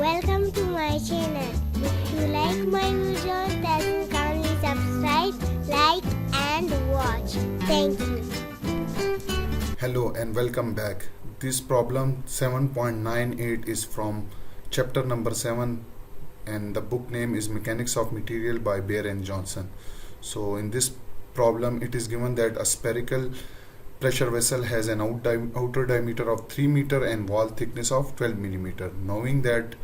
Welcome to my channel. If you like my videos, then kindly subscribe, like and watch. Thank you. Hello and welcome back. This problem 7.98 is from chapter number 7 and the book name is Mechanics of Material by Beer Jhonston. So in this problem it is given that a spherical pressure vessel has an outer diameter of 3 meter and wall thickness of 12 millimeter. Knowing that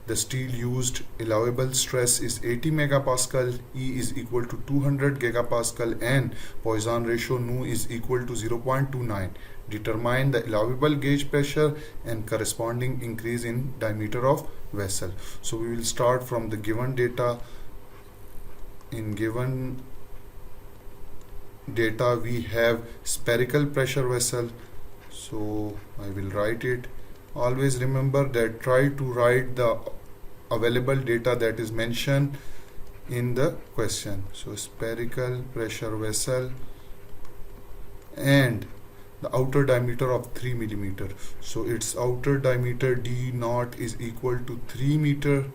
the steel used allowable stress is 80 megapascal, E is equal to 200 gigapascal and Poisson ratio nu is equal to 0.29. Determine the allowable gauge pressure and corresponding increase in diameter of vessel. So we will start from the given data. In given data we have spherical pressure vessel, so I will write it. Always remember that try to write the available data that is mentioned in the question. So spherical pressure vessel and the outer diameter of 3 millimeter. So its outer diameter D naught is equal to 3 meter,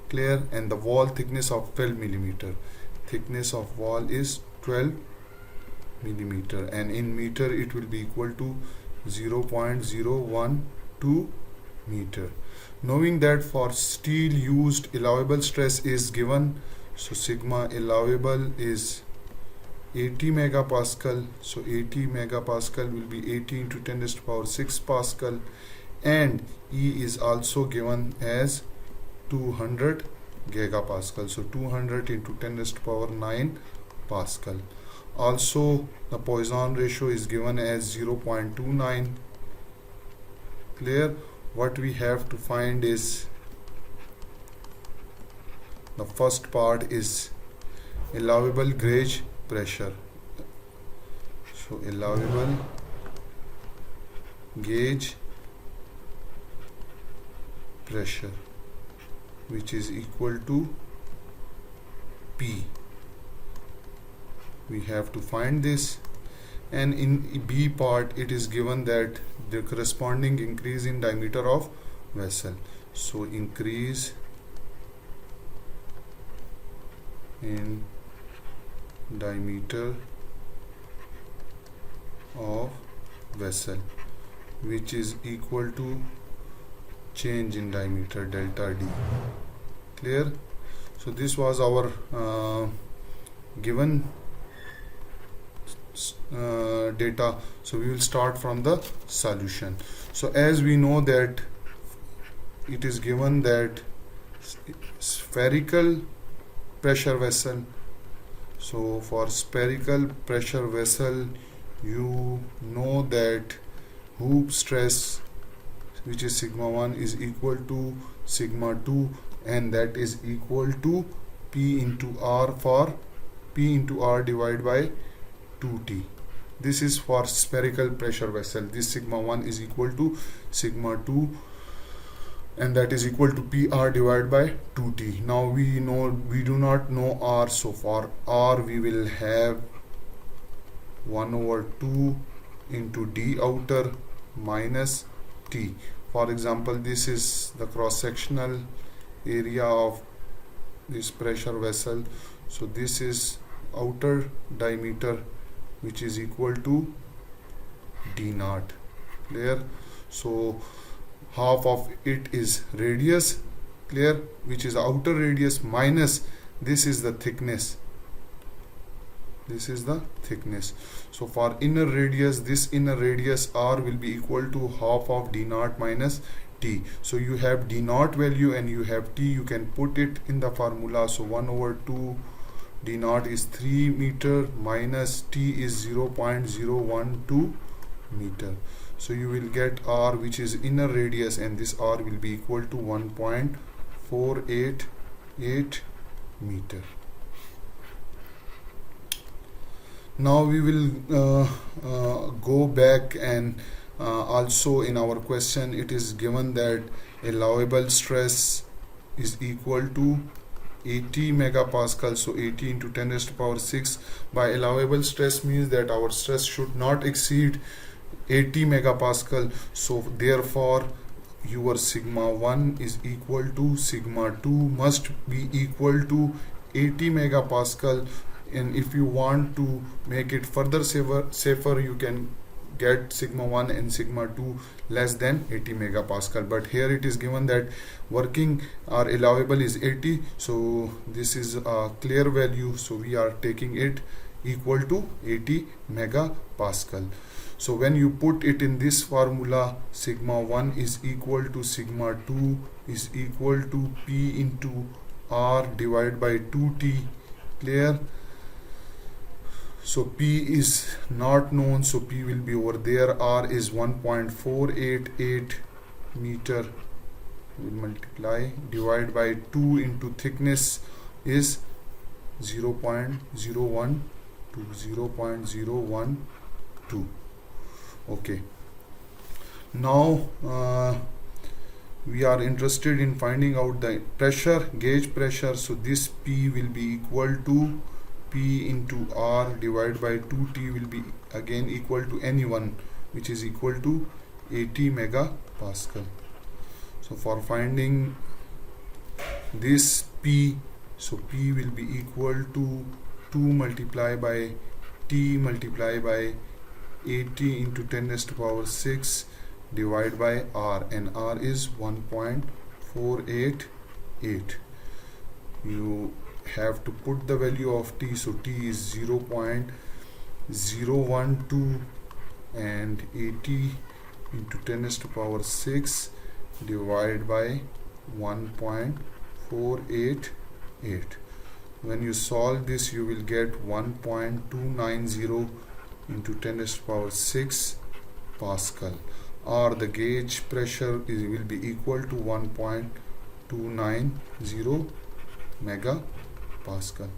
clear, and the wall thickness of 12 millimeter. Thickness of wall is 12 millimeter and in meter it will be equal to 0.012 meter. Knowing that for steel used allowable stress is given, so sigma allowable is 80 megapascal, so 80 megapascal will be 80 into 10 raised to the power 6 pascal, and E is also given as 200 gigapascal, so 200 into 10 raised to the power 9 pascal. Also the Poisson ratio is given as 0.29. Clear? What we have to find is, the first part is allowable gauge pressure. So allowable gauge pressure, which is equal to P. We have to find this, and in B part it is given that the corresponding increase in diameter of vessel. So increase in diameter of vessel, which is equal to change in diameter delta D. Clear? So this was our given data. So we will start from the solution. So as we know that it is given that spherical pressure vessel, so for spherical pressure vessel you know that hoop stress, which is sigma 1, is equal to sigma 2, and that is equal to P into R, for P into R divided by 2T. This is for spherical pressure vessel. This sigma 1 is equal to sigma 2 and that is equal to PR divided by 2T. Now we do not know R, so for R we will have 1 over 2 into D outer minus T. For example, this is the cross-sectional area of this pressure vessel. So this is outer diameter, which is equal to D naught. Clear? So half of it is radius, clear, which is outer radius, minus this is the thickness. This is the thickness. So for inner radius, this inner radius R will be equal to half of D naught minus T. So you have D naught value and you have T. You can put it in the formula. So 1 over 2 D naught is 3 meter minus T is 0.012 meter. So you will get R, which is inner radius, and this R will be equal to 1.488 meter. Now we will go back and also in our question it is given that allowable stress is equal to 80 megapascal, so 80 into 10 raised to the power 6. By allowable stress means that our stress should not exceed 80 megapascal. So therefore your sigma 1 is equal to sigma 2 must be equal to 80 megapascal. And if you want to make it further safer, you can get sigma 1 and sigma 2 less than 80 megapascal, but here it is given that working or allowable is 80, so this is a clear value, so we are taking it equal to 80 megapascal. So when you put it in this formula, sigma 1 is equal to sigma 2 is equal to P into R divided by 2T. Clear? So P is not known, so P will be over there. R is 1.488 meter. We multiply, divide by 2 into thickness is 0.012. Okay. Now we are interested in finding out the pressure, gauge pressure. So this P will be equal to P into R divided by 2T will be again equal to N1, which is equal to 80 megapascal. So for finding this P, so P will be equal to 2 multiplied by T multiplied by 80 into 10 raised to power 6 divided by R, and R is 1.488. You have to put the value of T, so T is 0.012 and 80 into 10 raised to power 6 divided by 1.488. When you solve this, you will get 1.290 into 10 raised to power 6 Pascal, or the gauge pressure will be equal to 1.290 megapascal.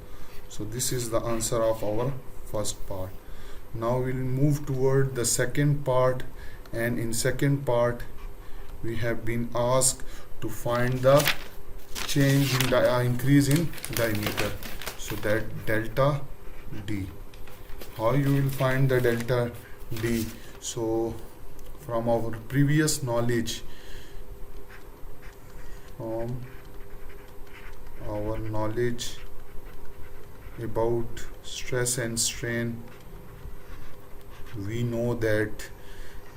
So this is the answer of our first part. Now we will move toward the second part, and in second part we have been asked to find the change in increase in diameter, so that delta D. How you will find the delta D? So from our previous knowledge, about stress and strain, we know that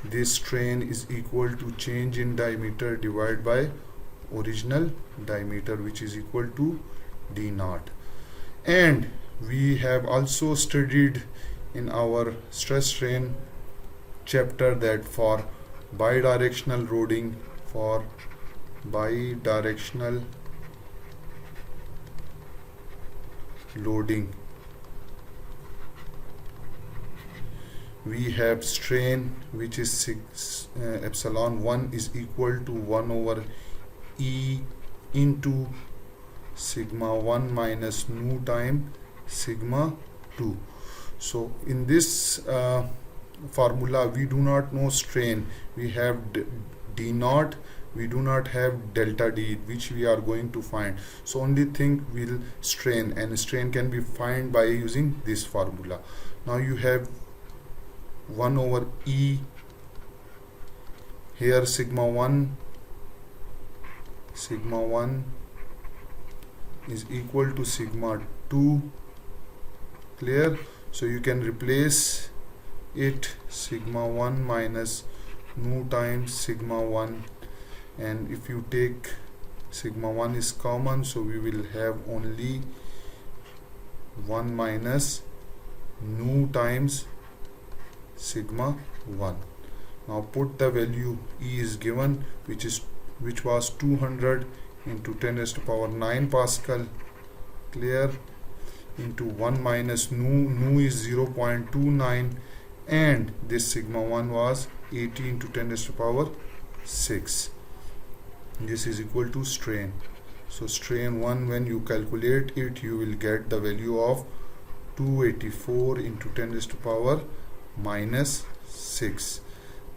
this strain is equal to change in diameter divided by original diameter, which is equal to D naught. And we have also studied in our stress strain chapter that for bidirectional loading, we have strain which is epsilon 1 is equal to 1 over E into sigma 1 minus nu time sigma 2. So in this formula we do not know strain, we have D naught, we do not have delta D, which we are going to find. So only thing will strain, and strain can be found by using this formula. Now you have 1 over E here, sigma 1 is equal to sigma 2. Clear? So you can replace it, sigma 1 minus nu times sigma 1, and if you take sigma 1 is common, so we will have only 1 minus nu times sigma 1. Now put the value, E is given, which was 200 into 10 raised to power 9 Pascal. Clear? Into 1 minus nu is 0.29, and this sigma 1 was 80 into 10 raised to power 6. This is equal to strain. So strain 1, when you calculate it, you will get the value of 284 into 10 raised to power minus 6.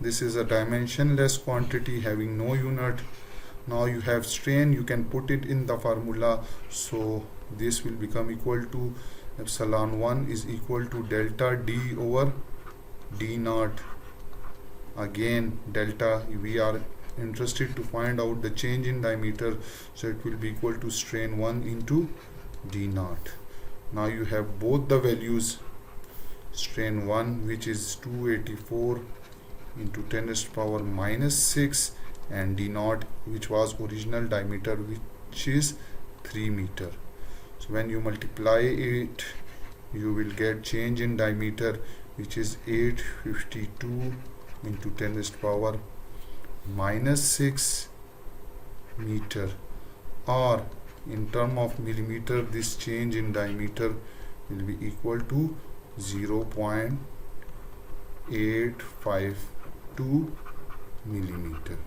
This is a dimensionless quantity having no unit. Now you have strain, you can put it in the formula, so this will become equal to epsilon 1 is equal to delta D over D naught. Again delta, we are interested to find out the change in diameter, so it will be equal to strain 1 into d naught. Now you have both the values, strain 1 which is 284 into 10 raised to power minus 6, and d naught which was original diameter, which is 3 meter. So when you multiply it, you will get change in diameter, which is 852 into 10 raised to power minus 6 meter, or in term of millimeter, this change in diameter will be equal to 0.852 millimeter.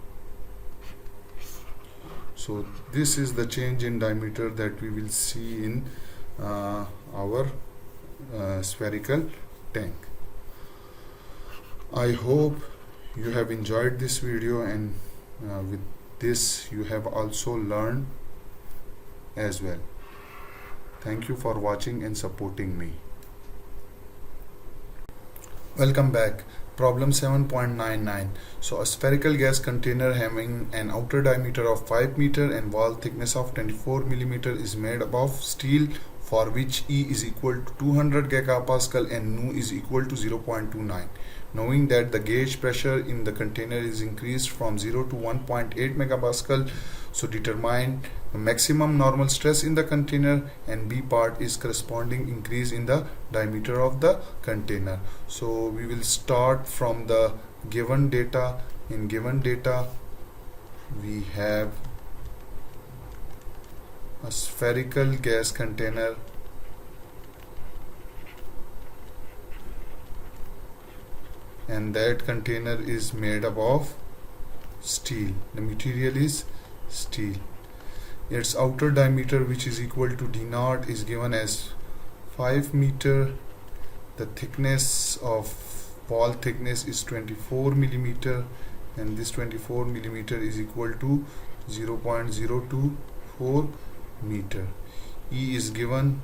So this is the change in diameter that we will see in our spherical tank. I hope you have enjoyed this video, and with this you have also learned as well. Thank you for watching and supporting me. Welcome back. Problem 7.99. So a spherical gas container having an outer diameter of 5 meter and wall thickness of 24 millimeter is made up of steel, for which E is equal to 200 gigapascal and nu is equal to 0.29. Knowing that the gauge pressure in the container is increased from 0 to 1.8 megapascal, so determine the maximum normal stress in the container, and B part is corresponding increase in the diameter of the container. So we will start from the given data. In given data we have a spherical gas container and that container is made up of steel. The material is steel. Its outer diameter, which is equal to d naught, is given as 5 meter. The thickness of wall thickness is 24 millimeter, and this 24 millimeter is equal to 0.024 meter. E is given,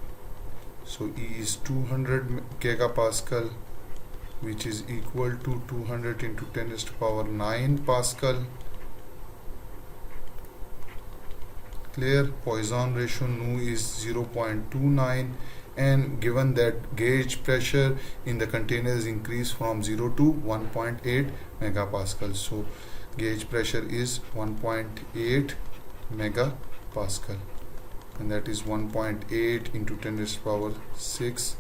so E is 200 gigapascal, which is equal to 200 into 10 raised to power 9 pascal. Clear. Poisson ratio nu is 0.29, and given that gauge pressure in the container is increased from 0 to 1.8 megapascal, so gauge pressure is 1.8 megapascal, and that is 1.8 into 10 raised to power 6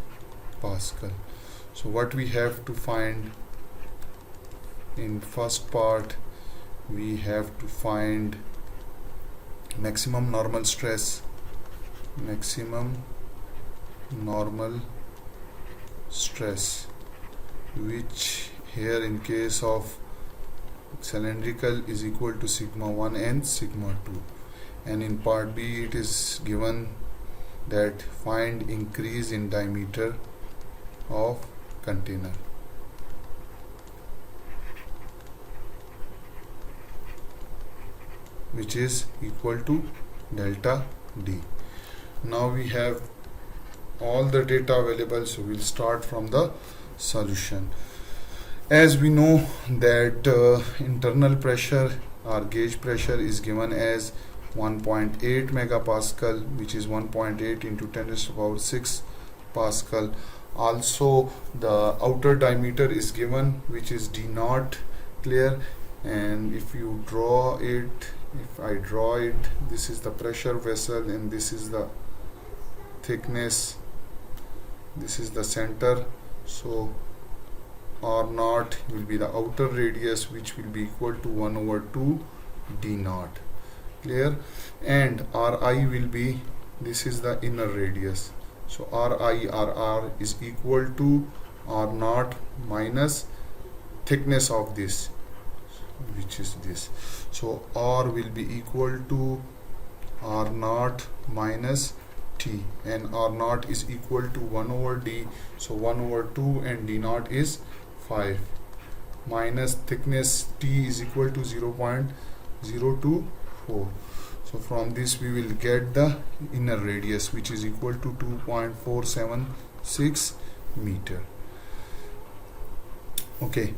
pascal. So what we have to find in first part, we have to find maximum normal stress, which here in case of cylindrical is equal to sigma 1 and sigma 2, and in part B it is given that find increase in diameter of container. Which is equal to delta D. Now we have all the data available, so we'll start from the solution. As we know that internal pressure or gauge pressure is given as 1.8 megapascal, which is 1.8 into 10 raised to power 6 pascal. Also the outer diameter is given, which is d naught. Clear. And if you draw it, if I draw it, this is the pressure vessel and this is the thickness, this is the center, so R naught will be the outer radius, which will be equal to 1 over 2 d naught. Clear. And Ri will be, this is the inner radius, so RR is equal to R naught minus thickness of this, which is this. So R will be equal to R naught minus T, and R naught is equal to 1 over D, so 1 over 2, and D naught is 5 minus thickness T is equal to 0.024. So from this we will get the inner radius, which is equal to 2.476 meter. Okay,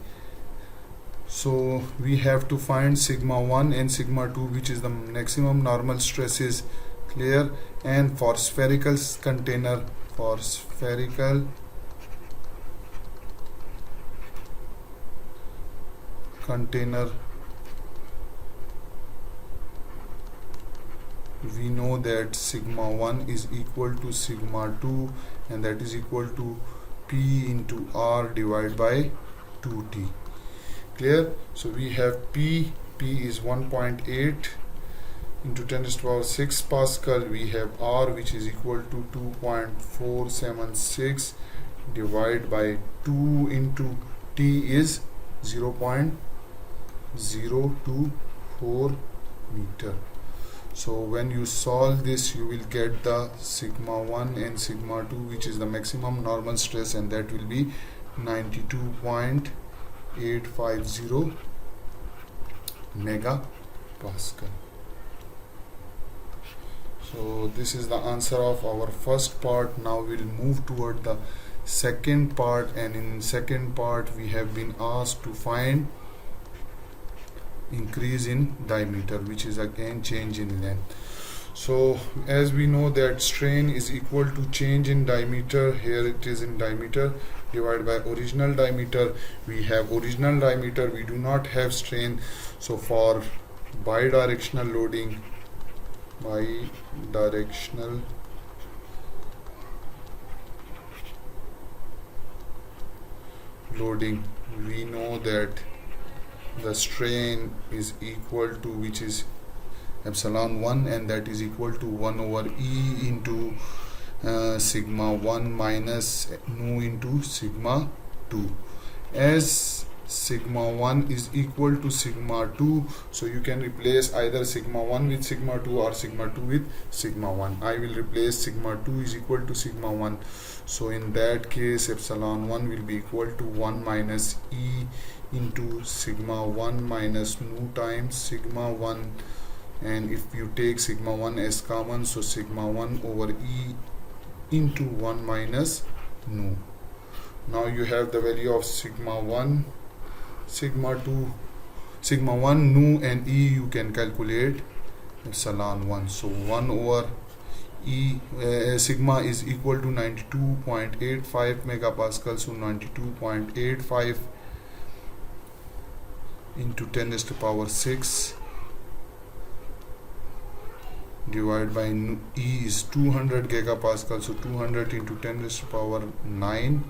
So we have to find sigma 1 and sigma 2, which is the maximum normal stresses. Clear? And for spherical container, we know that sigma 1 is equal to sigma 2, and that is equal to P into R divided by 2T. Clear? So we have P is 1.8 into 10 to the power 6 Pascal. We have R, which is equal to 2.476 divided by 2 into T is 0.024 meter. So when you solve this, you will get the sigma 1 and sigma 2, which is the maximum normal stress, and that will be 92.850 megapascal. So this is the answer of our first part. Now we'll move toward the second part, and in second part we have been asked to find increase in diameter, which is again change in length. So as we know that strain is equal to change in diameter, here it is in diameter, divided by original diameter. We have original diameter, we do not have strain. So for bidirectional loading, we know that the strain is equal to, which is epsilon 1, and that is equal to 1 over E into sigma 1 minus nu into sigma 2. As sigma 1 is equal to sigma 2, so you can replace either sigma 1 with sigma 2 or sigma 2 with sigma 1. I will replace sigma 2 is equal to sigma 1. So in that case, epsilon 1 will be equal to 1 minus E into sigma 1 minus nu times sigma 1, and if you take sigma 1 as common, so sigma 1 over E into 1 minus nu. Now you have the value of sigma 1, sigma 2, sigma 1, nu and E. You can calculate epsilon 1. So 1 over E sigma is equal to 92.85 megapascal. So 92.85 into 10 to the power 6 divided by E is 200 gigapascal. So 200 into 10 to the power 9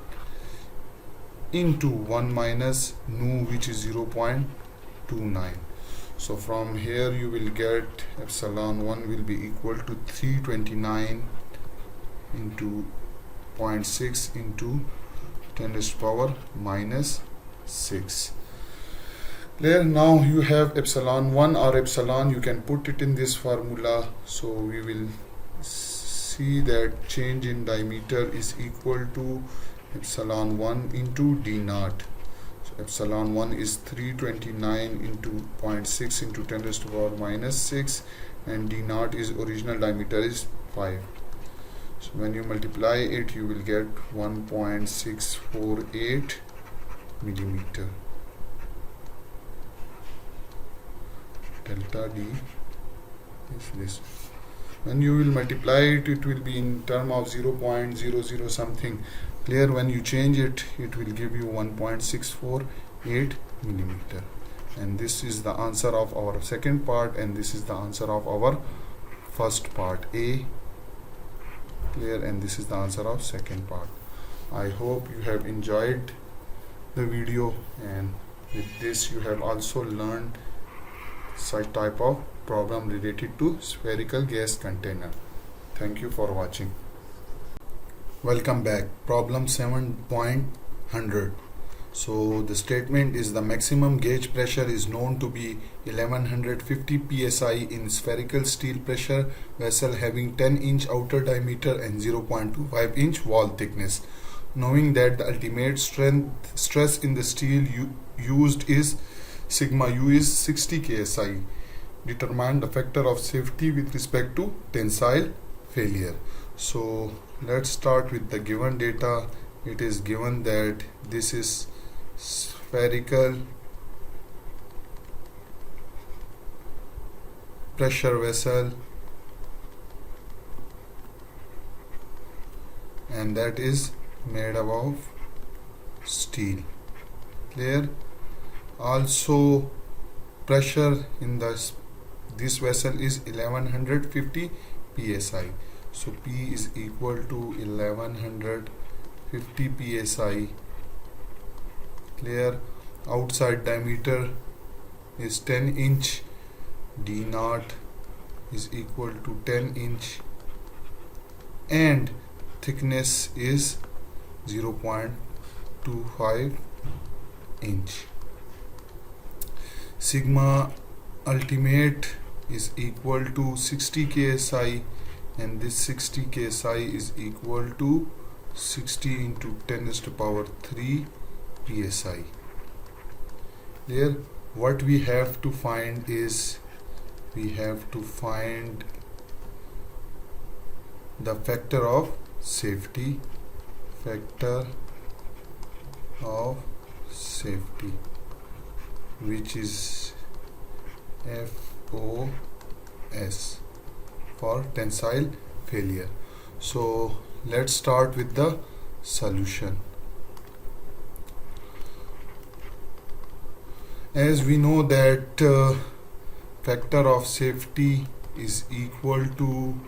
into 1 minus nu, which is 0.29. So from here you will get epsilon 1 will be equal to 329 into 0.6 into 10 to the power minus 6. There, now you have epsilon 1 or epsilon, you can put it in this formula. So we will see that change in diameter is equal to epsilon 1 into d naught. So epsilon 1 is 329 into 0.6 into 10 to the power minus 6, and d naught is original diameter is 5. So when you multiply it, you will get 1.648 millimeter. Delta D is this. When you will multiply it, it will be in term of 0.00 something. Clear? When you change it, it will give you 1.648 millimeter. And this is the answer of our second part, and this is the answer of our first part A. Clear? And this is the answer of second part. I hope you have enjoyed the video, and with this you have also learned such type of problem related to spherical gas container. Thank you for watching. Welcome back. Problem 7.100. So the statement is the maximum gauge pressure is known to be 1150 psi in spherical steel pressure vessel having 10-inch outer diameter and 0.25-inch wall thickness. Knowing that the ultimate stress in the steel used is sigma u is 60 ksi. Determine the factor of safety with respect to tensile failure. So let's start with the given data. It is given that this is spherical pressure vessel, and that is made up of steel. Clear? Also, pressure in this vessel is 1150 psi. So P is equal to 1150 psi. Clear? Outside diameter is 10 inch. D naught is equal to 10 inch, and thickness is 0.25 inch. Sigma ultimate is equal to 60 ksi, and this 60 ksi is equal to 60 into 10 raised to power 3 psi. There, what we have to find is we have to find the factor of safety, which is FOS, for tensile failure. So let's start with the solution. As we know that factor of safety is equal to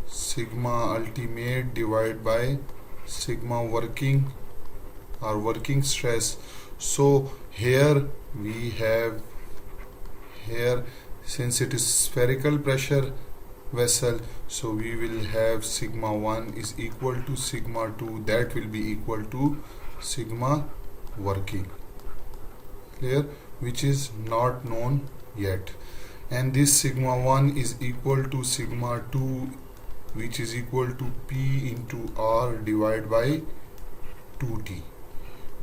sigma ultimate divided by sigma working or working stress. So here we have, since it is spherical pressure vessel, so we will have sigma 1 is equal to sigma 2, that will be equal to sigma working. Clear? Which is not known yet. And this sigma 1 is equal to sigma 2, which is equal to P into R divided by 2T.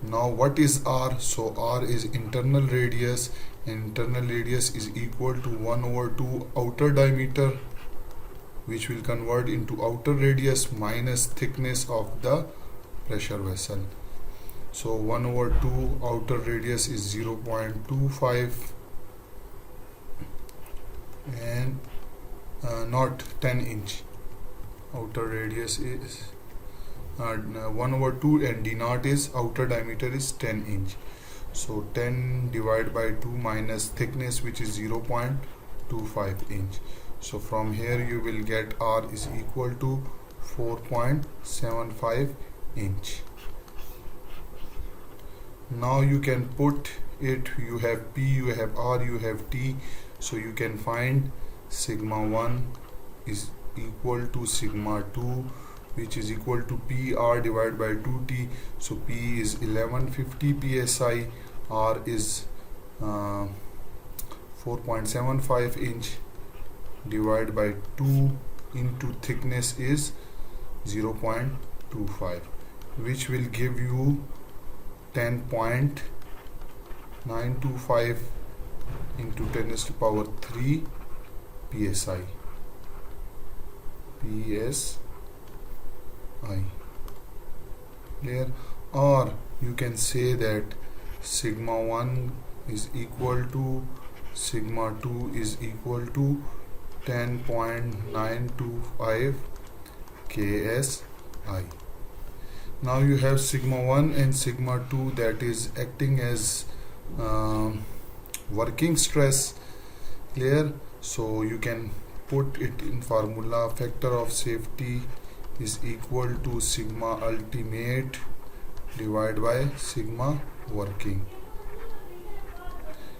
Now what is R? So R is internal radius, and internal radius is equal to 1 over 2 outer diameter, which will convert into outer radius minus thickness of the pressure vessel. So 1 over 2 outer radius is 0.25 and not 10 inch. Outer radius is 1 over 2, and D naught is outer diameter is 10 inch. So 10 divided by 2 minus thickness, which is 0.25 inch. So from here you will get R is equal to 4.75 inch. Now you can put it, you have P, you have R, you have T, so you can find sigma 1 is equal to sigma 2, which is equal to PR divided by 2T. So P is 1150 psi, R is 4.75 inch divided by 2 into thickness is 0.25, which will give you 10.925 into 10 raised to power 3 psi. Clear? Or you can say that sigma 1 is equal to sigma 2 is equal to 10.925 ksi. Now you have sigma 1 and sigma 2, that is acting as working stress. Clear? So you can put it in formula. Factor of safety is equal to sigma ultimate divided by sigma working.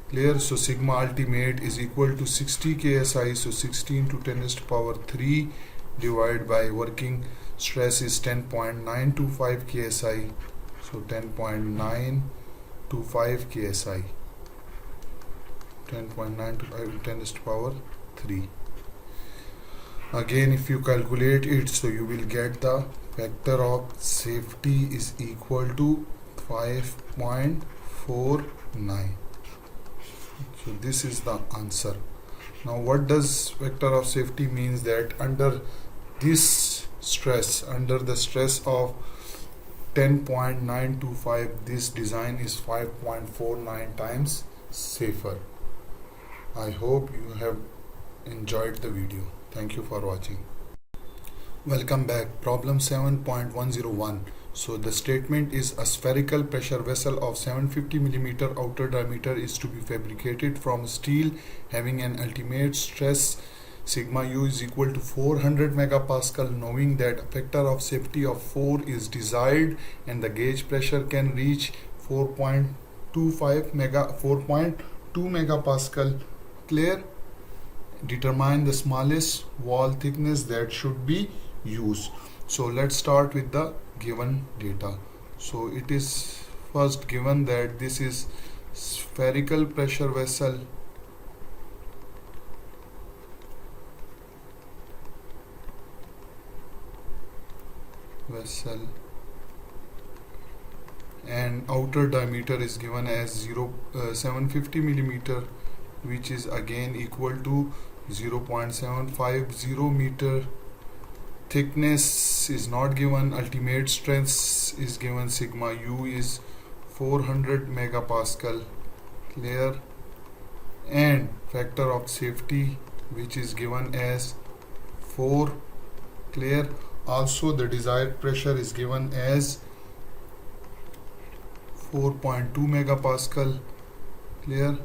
Clear? So sigma ultimate is equal to 60 ksi, so 60 into 10 raised to power 3 divided by working stress is 10.925 ksi, so 10.925 ksi, 10.925 10 raised to power 3. Again, if you calculate it, so you will get the factor of safety is equal to 5.49. So this is the answer. Now what does factor of safety means? That under this stress, under the stress of 10.925, this design is 5.49 times safer. I hope you have enjoyed the video. Thank you for watching. Welcome back. Problem 7.101. So the statement is a spherical pressure vessel of 750 mm outer diameter is to be fabricated from steel having an ultimate stress sigma u is equal to 400 megapascal, knowing that a factor of safety of 4 is desired and the gauge pressure can reach 4.2 megapascal. Clear? Determine the smallest wall thickness that should be used. So let's start with the given data. So it is first given that this is spherical pressure vessel and outer diameter is given as 750 millimeter, which is again equal to 0.750 meter. Thickness is not given. Ultimate strength is given. Sigma u is 400 megapascal. Clear? And factor of safety, which is given as 4. Clear? Also the desired pressure is given as 4.2 megapascal. Clear?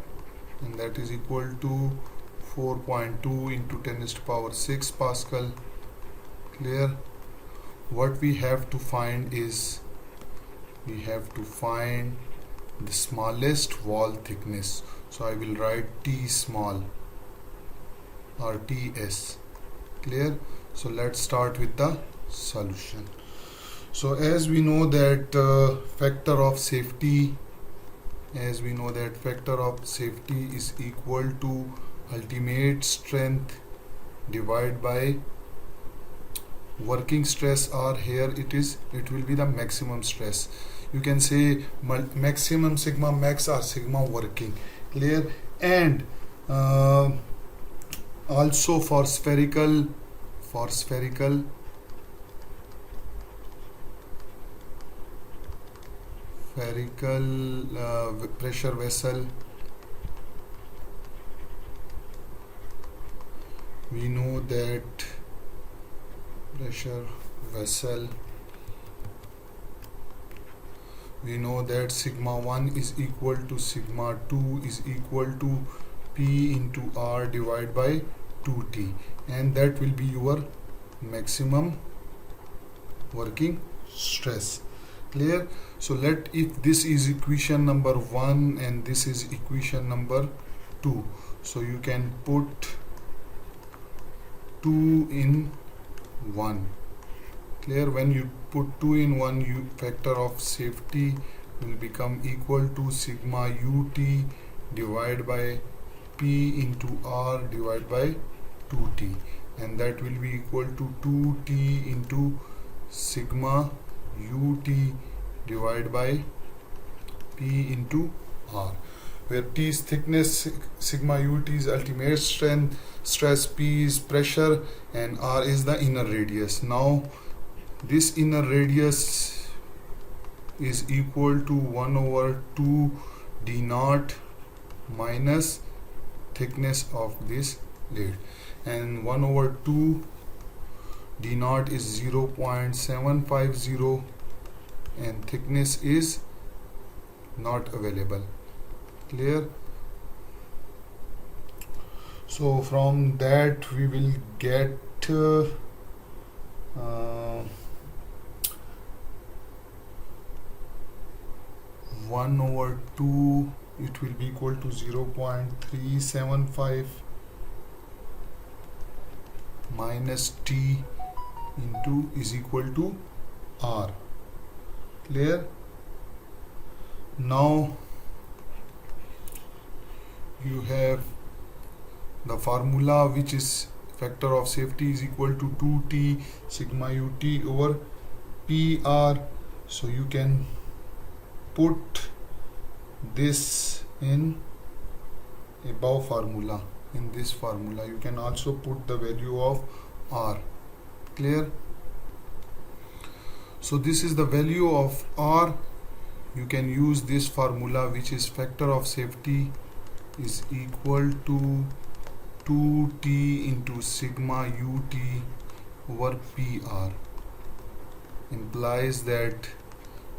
And that is equal to 4.2 into 10 to the power 6 pascal. Clear? What we have to find is we have to find the smallest wall thickness. So I will write T small or TS. Clear? So let's start with the solution. So as we know that factor of safety is equal to ultimate strength divided by working stress, or here it will be the maximum stress. You can say maximum sigma max or sigma working. Clear? And also for spherical pressure vessel, we know that sigma 1 is equal to sigma 2 is equal to P into R divided by 2T, and that will be your maximum working stress. Clear? So if this is equation number 1 and this is equation number 2, so you can put 2 in 1. Clear? When you put 2 in 1, factor of safety will become equal to sigma ut divided by P into R divided by 2T, and that will be equal to 2T into sigma ut divided by P into R, where T is thickness, sigma ut is ultimate stress, P is pressure, and R is the inner radius. Now this inner radius is equal to 1 over 2 d naught minus thickness of this lid, and 1 over 2 d naught is 0.750 and thickness is not available. Clear? So from that we will get 1 over 2, it will be equal to 0.375 minus T into is equal to R. Clear? Now you have the formula, which is factor of safety is equal to 2T sigma ut over PR. So you can put this in above formula. In this formula you can also put the value of R. Clear? So this is the value of R. You can use this formula, which is factor of safety is equal to 2T into sigma ut over PR implies that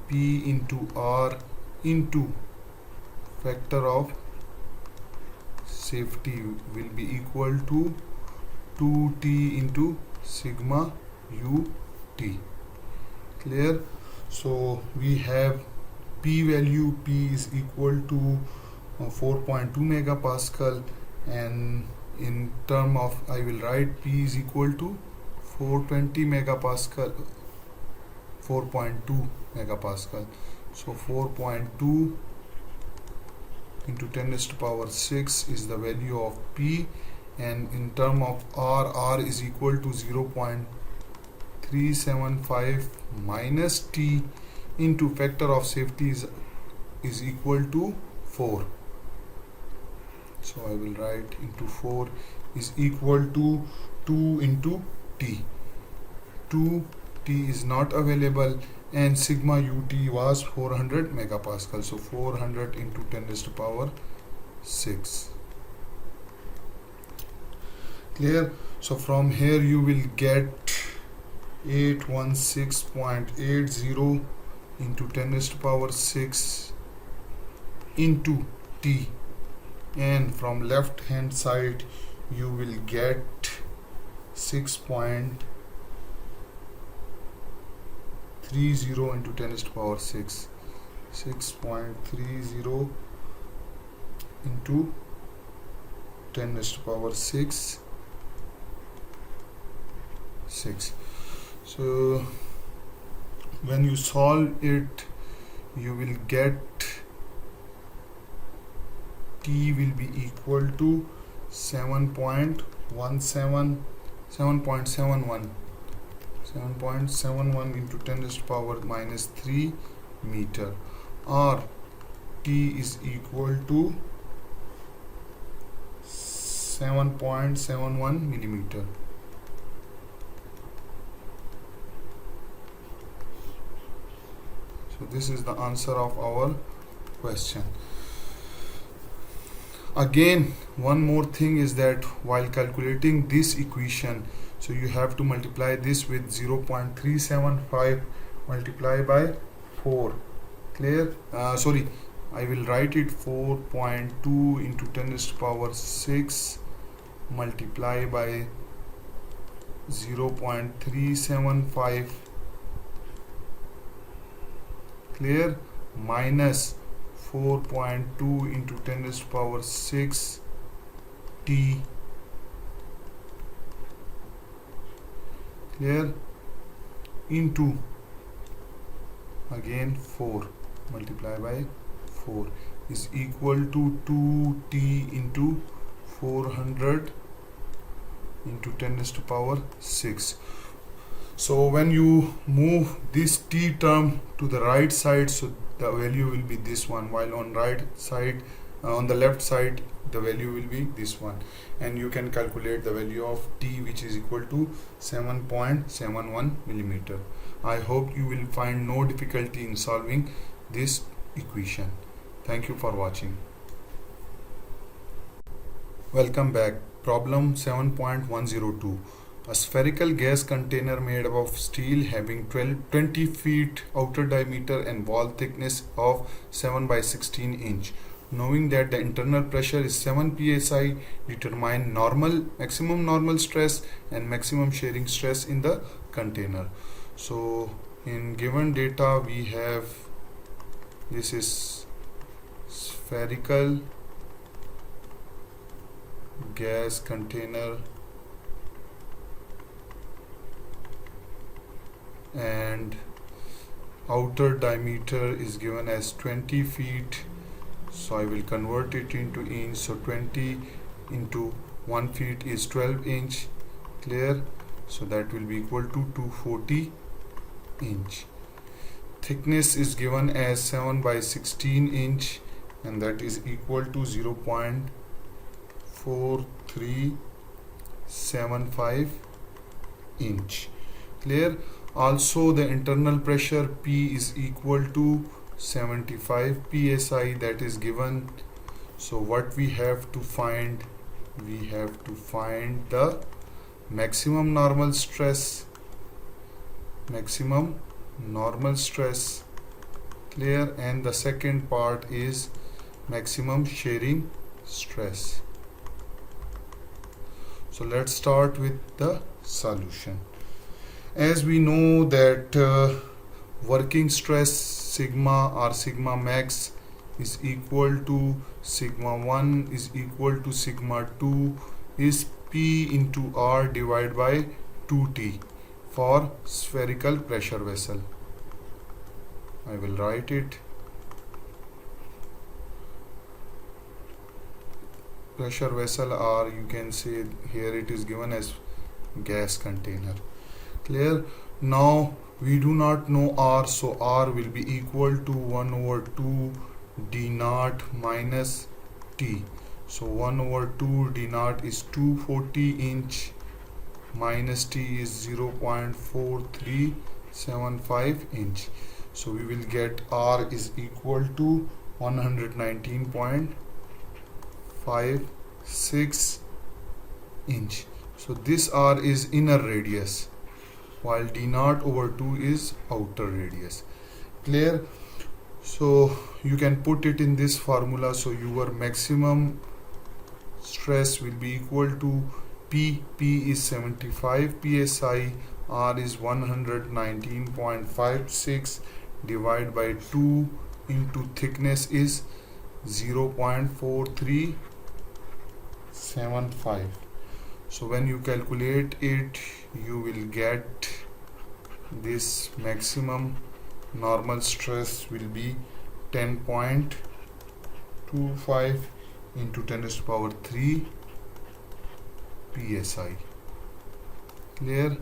P into R into factor of safety will be equal to 2T into sigma ut. Clear? So we have P value. P is equal to 4.2 megapascal, and in term of I will write P is equal to 420 megapascal, 4.2 megapascal. So 4.2 into 10 raised to power 6 is the value of P, and in term of R is equal to 0.375 minus T into factor of safety is equal to 4. So I will write into 4 is equal to 2 into T. 2T is not available, and sigma ut was 400 megapascal. So 400 into 10 raised to power 6. Clear? So from here you will get 816.80 into 10 raised to power 6 into T, and from left hand side you will get 6.30 into 10 raised to power 6, 6.30 into 10 raised to power 6. So when you solve it, you will get T will be equal to 7.71 into 10 raised to power minus 3 meter, or T is equal to 7.71 millimeter. So this is the answer of our question. Again, one more thing is that while calculating this equation, so you have to multiply this with 0.375 multiply by 4. Clear? Sorry, I will write it 4.2 into 10 raised to power 6 multiply by 0.375. Clear? Minus 4.2 into 10 raised to power 6 T. Clear? Into again 4 multiply by 4 is equal to 2T into 400 into 10 raised to power 6. So when you move this T term to the right side, so the value will be this one, while on right side, on the left side, the value will be this one, and you can calculate the value of T, which is equal to 7.71 millimeter. I hope you will find no difficulty in solving this equation. Thank you for watching. Welcome back. Problem 7.102. A spherical gas container made up of steel having 20 feet outer diameter and wall thickness of 7 by 16 inch. Knowing that the internal pressure is 7 psi, determine maximum normal stress and maximum shearing stress in the container. So in given data we have, this is spherical gas container, and outer diameter is given as 20 feet, so I will convert it into inch. So 20 into 1 feet is 12 inch. Clear? So that will be equal to 240 inch. Thickness is given as 7 by 16 inch, and that is equal to 0.4375 inch. Clear? Also the internal pressure P is equal to 75 psi, that is given. So what we have to find, we have to find the maximum normal stress, clear, and the second part is maximum shearing stress. So let's start with the solution. As we know that working stress sigma or sigma max is equal to sigma 1 is equal to sigma 2 is P into R divided by 2T for spherical pressure vessel. I will write it. Pressure vessel, or you can say here it is given as gas container. Clear? Now we do not know R, so R will be equal to 1 over 2 d naught minus T. So 1 over 2 d naught is 240 inch minus T is 0.4375 inch. So we will get R is equal to 119.56 inch. So this R is inner radius, while d naught over 2 is outer radius. Clear? So you can put it in this formula. So your maximum stress will be equal to P is 75 psi, R is 119.56 divided by 2 into thickness is 0.4375. So when you calculate it, you will get this maximum normal stress will be 10.25 into 10 to the power 3 psi. Clear?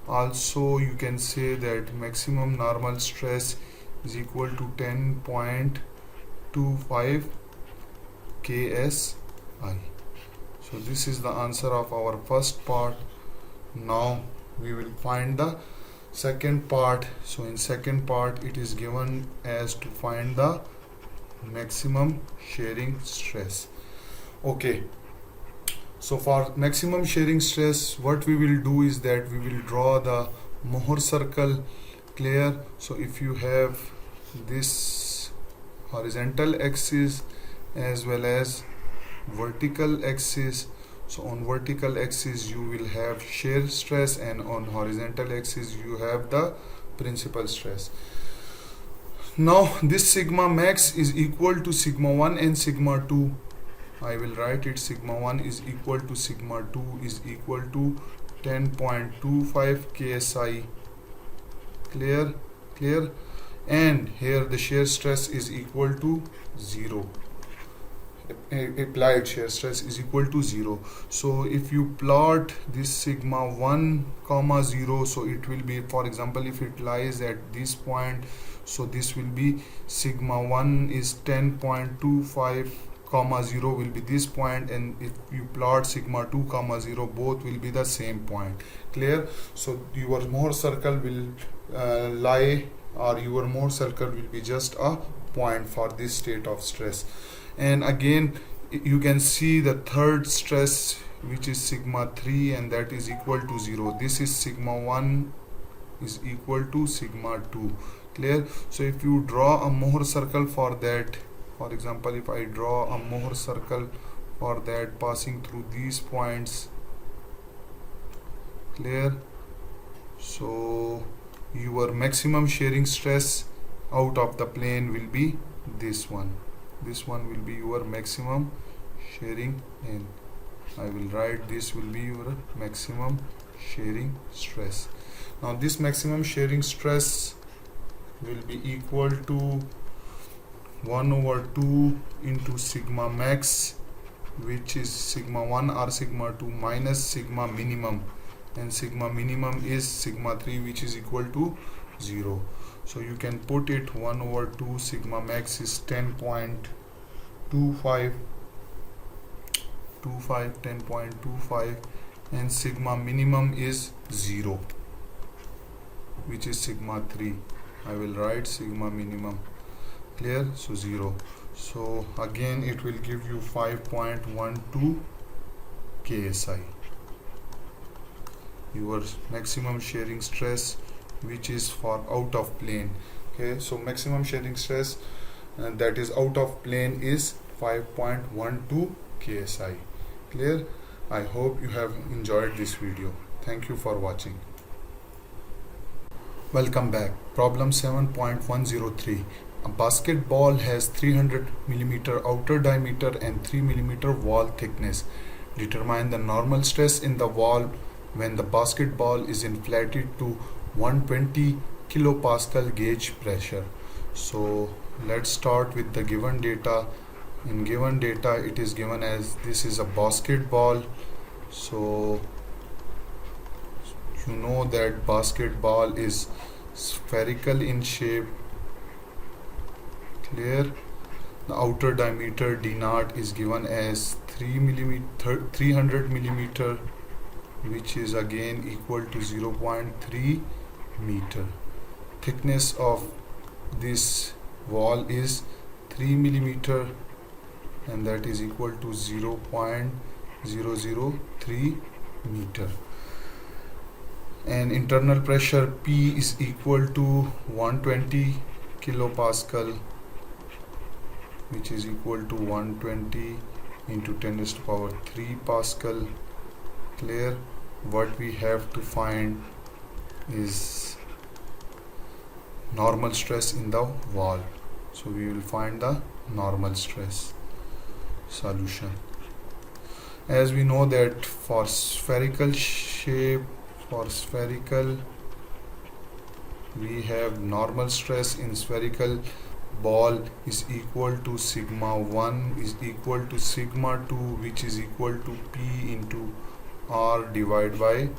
Also you can say that maximum normal stress is equal to 10.25 ksi. So this is the answer of our first part. Now we will find the second part. So in second part it is given as to find the maximum shearing stress. Okay, so for maximum shearing stress, what we will do is that we will draw the Mohr circle. Clear? So if you have this horizontal axis as well as vertical axis, so on vertical axis you will have shear stress, and on horizontal axis you have the principal stress. Now this sigma max is equal to sigma 1 and sigma 2. I will write it. Sigma 1 is equal to sigma 2 is equal to 10.25 ksi. Clear? And here the shear stress is equal to 0. Applied shear stress is equal to 0. So if you plot this sigma 1 comma 0, so it will be, for example, if it lies at this point, so this will be sigma 1 is 10.25 comma 0 will be this point, and if you plot sigma 2 comma 0, both will be the same point. Clear? So your Mohr circle will lie, or your Mohr circle will be just a point for this state of stress. And again you can see the third stress, which is sigma 3, and that is equal to 0. This is sigma 1 is equal to sigma 2. Clear? So if you draw a Mohr circle for that, for example, if I draw a Mohr circle for that passing through these points. Clear? So your maximum shearing stress out of the plane will be this one. This one will be your maximum shearing, and I will write this will be your maximum shearing stress. Now this maximum shearing stress will be equal to 1 over 2 into sigma max, which is sigma 1 or sigma 2 minus sigma minimum, and sigma minimum is sigma 3, which is equal to 0. So you can put it 1 over 2 sigma max is 10.25, and sigma minimum is 0, which is sigma 3. I will write sigma minimum. Clear? So 0. So again it will give you 5.12 KSI. Your maximum shearing stress, which is for out of plane. Okay, so maximum shearing stress that is out of plane is 5.12 KSI. Clear? I hope you have enjoyed this video. Thank you for watching. Welcome back. Problem 7.103. A basketball has 300 mm outer diameter and 3 mm wall thickness. Determine the normal stress in the wall when the basketball is inflated to 120 kilopascal gauge pressure. So let's start with the given data. In given data, it is given as this is a basketball. So you know that basketball is spherical in shape. Clear? The outer diameter d naught is given as 300 millimeter, which is again equal to 0.3 meter. Thickness of this wall is 3 millimeter, and that is equal to 0.003 meter. And internal pressure P is equal to 120 kilopascal, which is equal to 120 into 10 raised to power 3 pascal. Clear? What we have to find is normal stress in the wall. So we will find the normal stress. Solution. As we know that for spherical shape, we have normal stress in spherical ball is equal to sigma 1 is equal to sigma 2, which is equal to P into R divided by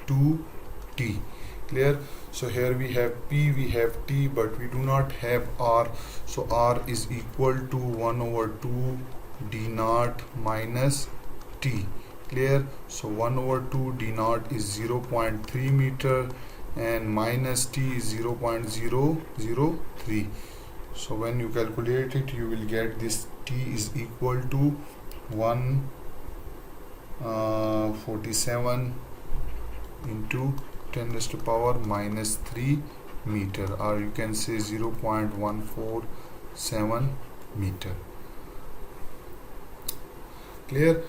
2T. Clear? So here we have P, we have T, but we do not have R. So R is equal to 1 over 2 d naught minus T. Clear? So 1 over 2 d naught is 0.3 meter and minus T is 0.003. So when you calculate it, you will get this T is equal to 147 into 10 raised to power minus 3 meter, or you can say 0.147 meter. Clear?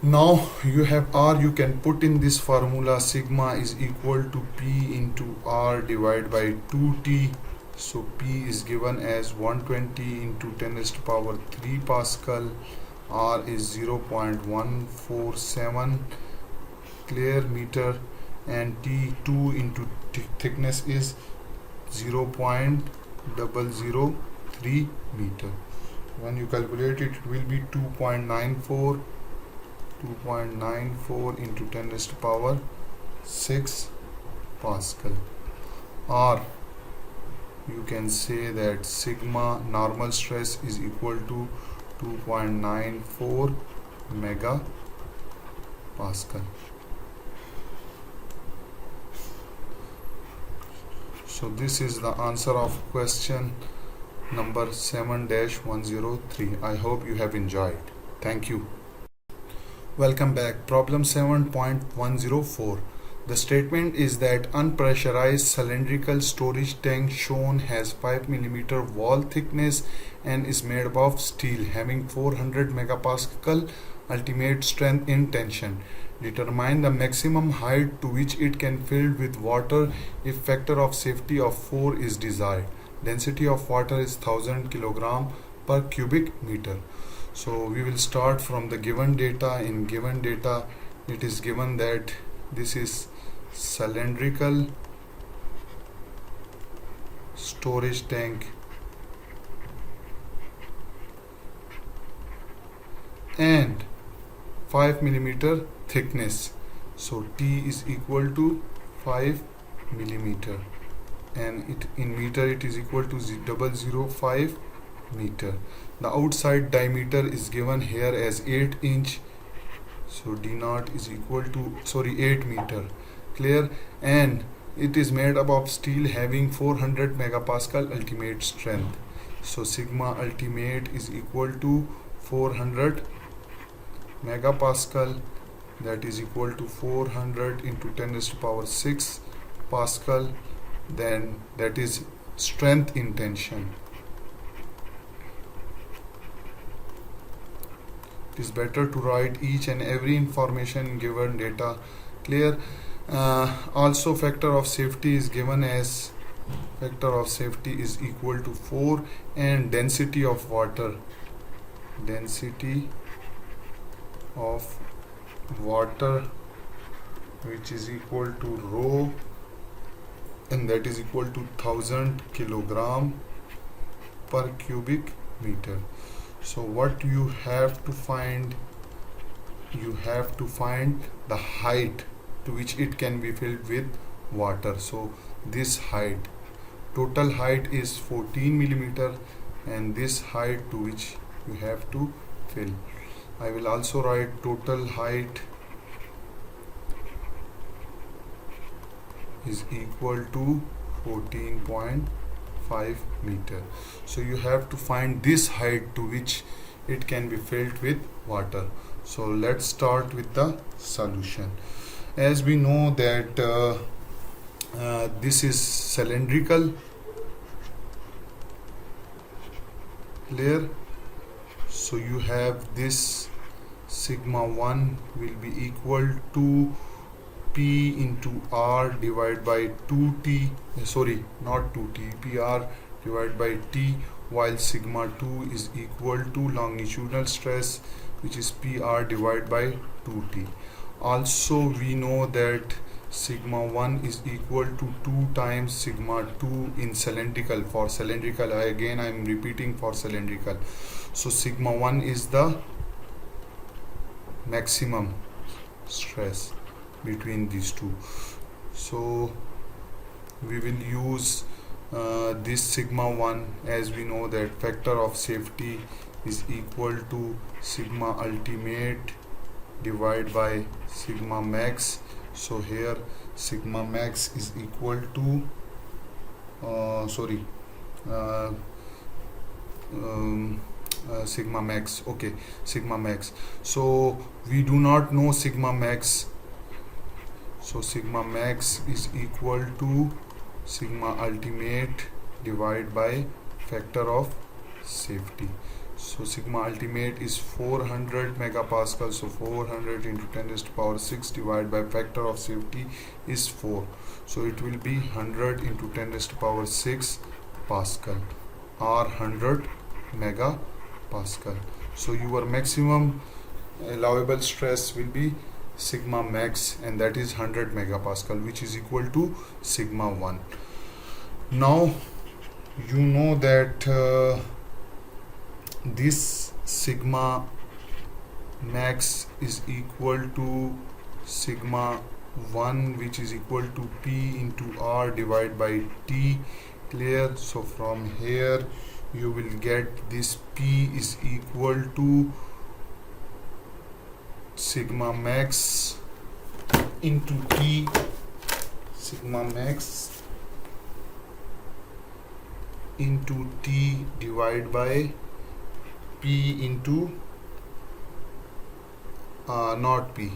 Now you have R, you can put in this formula. Sigma is equal to P into R divided by 2T. So P is given as 120 into 10 raised to power 3 pascal. R is 0.147 clear meter, and T2 into thickness is 0.003 meter. When you calculate it, it will be 2.94 into 10 raised to power 6 pascal. Or you can say that sigma normal stress is equal to 2.94 megapascal. So this is the answer of question number 7-103. I hope you have enjoyed. Thank you. Welcome back. Problem 7.104. The statement is that unpressurized cylindrical storage tank shown has 5 mm wall thickness and is made up of steel having 400 megapascal ultimate strength in tension. Determine the maximum height to which it can fill with water if factor of safety of 4 is desired. Density of water is 1000 kg per cubic meter. So we will start from the given data. In given data, it is given that this is cylindrical storage tank and 5 mm thickness. So T is equal to 5 mm, and it in meter it is equal to 0.005 meter. The outside diameter is given here as 8 inch. So D naught is equal to 8 meter. Clear? And it is made up of steel having 400 megapascal ultimate strength. So sigma ultimate is equal to 400 megapascal, that is equal to 400 into 10 raised to power 6 Pascal. Then that is strength in tension. It is better to write each and every information in given data. Clear? Also factor of safety is given as factor of safety is equal to 4, and density of water which is equal to rho, and that is equal to 1000 kilogram per cubic meter. So what you have to find, you have to find the height to which it can be filled with water. So this height, total height is 14 millimeter, and this height to which you have to fill. I will also write total height is equal to 14.5 meter. So you have to find this height to which it can be filled with water. So let's start with the solution. As we know that this is cylindrical. Clear? So you have this sigma 1 will be equal to P into R divided by 2T, sorry, not 2T, PR divided by T, while sigma 2 is equal to longitudinal stress, which is PR divided by 2T. Also we know that sigma 1 is equal to 2 times sigma 2 in cylindrical. For cylindrical, I am repeating for cylindrical. So sigma 1 is the maximum stress between these two. So we will use this sigma 1, as we know that factor of safety is equal to sigma ultimate divided by sigma max. So here sigma max is equal to sigma max. Okay, sigma max. So we do not know sigma max. So sigma max is equal to sigma ultimate divided by factor of safety. So sigma ultimate is 400 megapascal. So 400 into 10 raised to power 6 divided by factor of safety is 4. So it will be 100 into 10 raised to power 6 Pascal, or 100 megapascal. So your maximum allowable stress will be sigma max, and that is 100 megapascal, which is equal to sigma 1. Now you know that this sigma max is equal to sigma 1, which is equal to P into R divided by T. Clear? So from here you will get this P is equal to sigma max into T, sigma max into T divided by P into not P.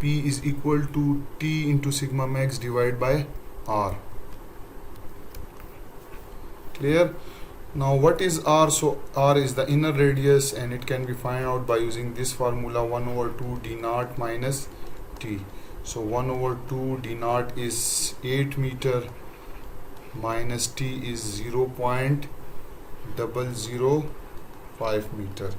P is equal to T into sigma max divided by R. Clear? Now what is R? So R is the inner radius, and it can be found out by using this formula, 1 over 2 d naught minus T. So 1 over 2 d naught is 8 meter minus T is 0.005 meter,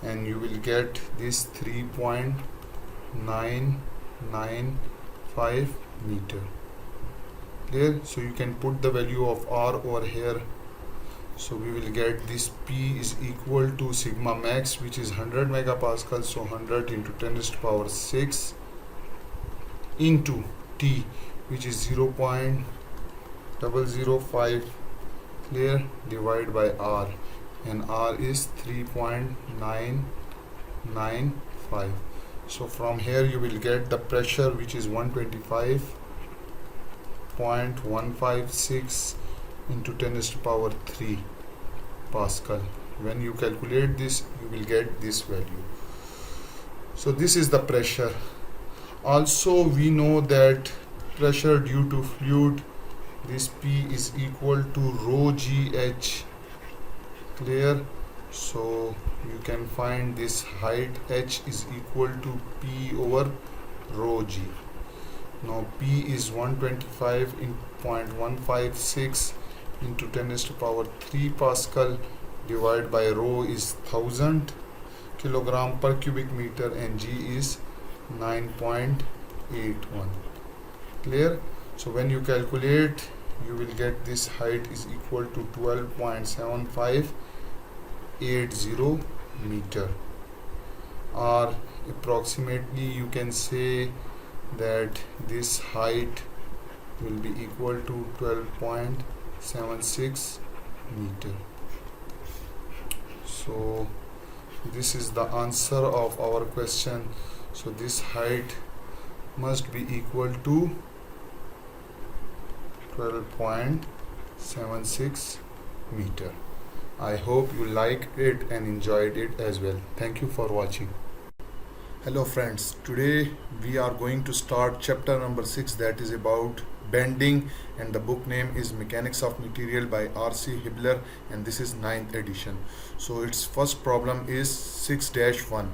and you will get this 3.995 meter. Clear? So you can put the value of R over here. So we will get this P is equal to sigma max, which is 100 megapascal. So 100 into 10 raised to power 6 into T, which is 0.005. Clear? Divided by R, and R is 3.995. So from here you will get the pressure, which is 125.156 into 10 raised to power 3 Pascal. When you calculate this, you will get this value. So this is the pressure. Also we know that pressure due to fluid, this P is equal to rho GH. Clear? So you can find this height H is equal to P over rho G. Now P is 125 in 0.156 into 10 raised to power 3 Pascal divided by rho is 1000 kilogram per cubic meter and G is 9.81. Clear? So when you calculate, you will get this height is equal to 12.7580 meter, or approximately you can say that this height will be equal to 12.76 meter. So this is the answer of our question. So this height must be equal to 12.76 meter. I hope you liked it and enjoyed it as well. Thank you for watching. Hello friends, today we are going to start chapter number 6, that is about bending, and the book name is Mechanics of Material by R.C. Hibbeler, and this is 9th edition. So its first problem is 6-1.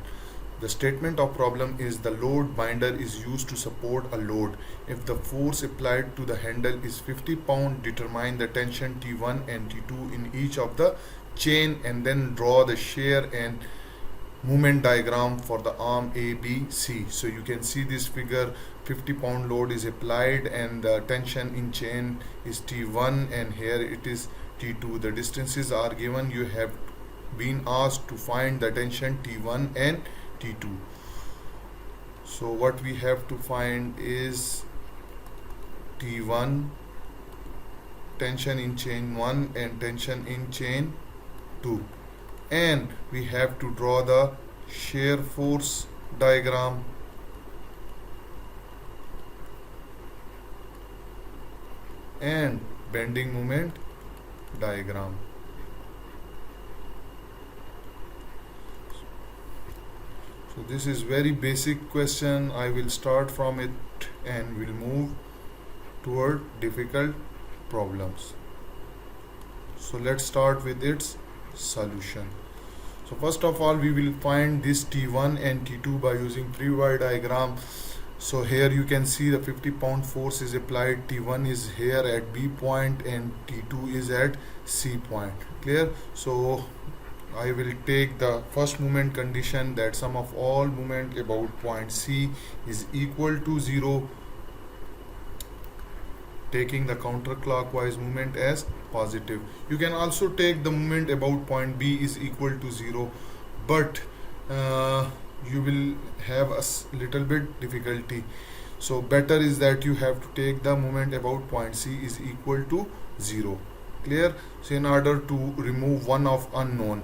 The statement of problem is the load binder is used to support a load. If the force applied to the handle is 50 pound, determine the tension T1 and T2 in each of the chain and then draw the shear and movement diagram for the arm A, B, C. So you can see this figure, 50 pound load is applied and the tension in chain is T1 and here it is T2. The distances are given. You have been asked to find the tension T1 and T2. So what we have to find is T1, tension in chain 1 and tension in chain 2, and we have to draw the shear force diagram and bending moment diagram. So this is very basic question. I will start from it and will move toward difficult problems. So let's start with its solution. So first of all, we will find this T1 and T2 by using free body diagram. So here you can see the 50 pound force is applied. T1 is here at B point and T2 is at C point. Clear? So I will take the first moment condition, that sum of all moment about point C is equal to 0, taking the counterclockwise movement as positive. You can also take the moment about point B is equal to 0, but you will have a little bit difficulty. So better is that you have to take the moment about point C is equal to 0. Clear? So in order to remove one of unknown,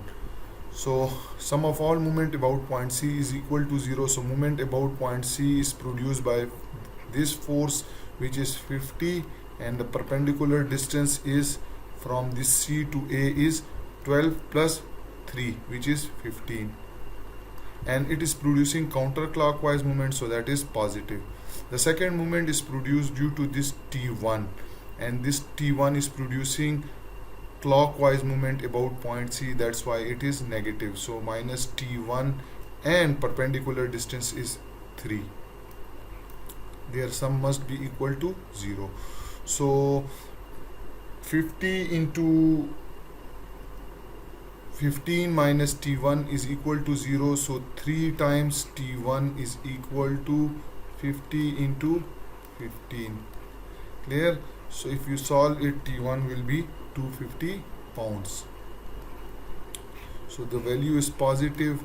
so sum of all moment about point C is equal to 0. So moment about point C is produced by this force, which is 50, and the perpendicular distance is from this C to A is 12 plus 3, which is 15, and it is producing counterclockwise movement, so that is positive. The second movement is produced due to this T1, and this T1 is producing clockwise movement about point C, that's why it is negative. So minus T1 and perpendicular distance is 3. Their sum must be equal to 0. So 50 into 15 minus T1 is equal to 0. So 3 times T1 is equal to 50 into 15. Clear? So if you solve it, T1 will be 250 pounds. So the value is positive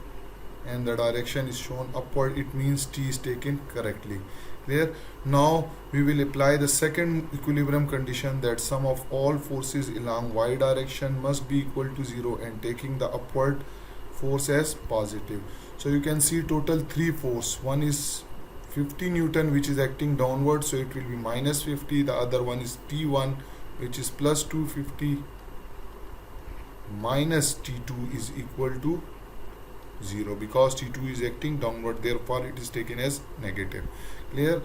and the direction is shown upward. It means T is taken correctly. Clear? Now we will apply the second equilibrium condition, that sum of all forces along y direction must be equal to 0 and taking the upward force as positive. So you can see total 3 force. One is 50 Newton which is acting downward, so it will be minus 50. The other one is T1 which is plus 250 minus T2 is equal to 0 because T2 is acting downward, therefore it is taken as negative. Clear?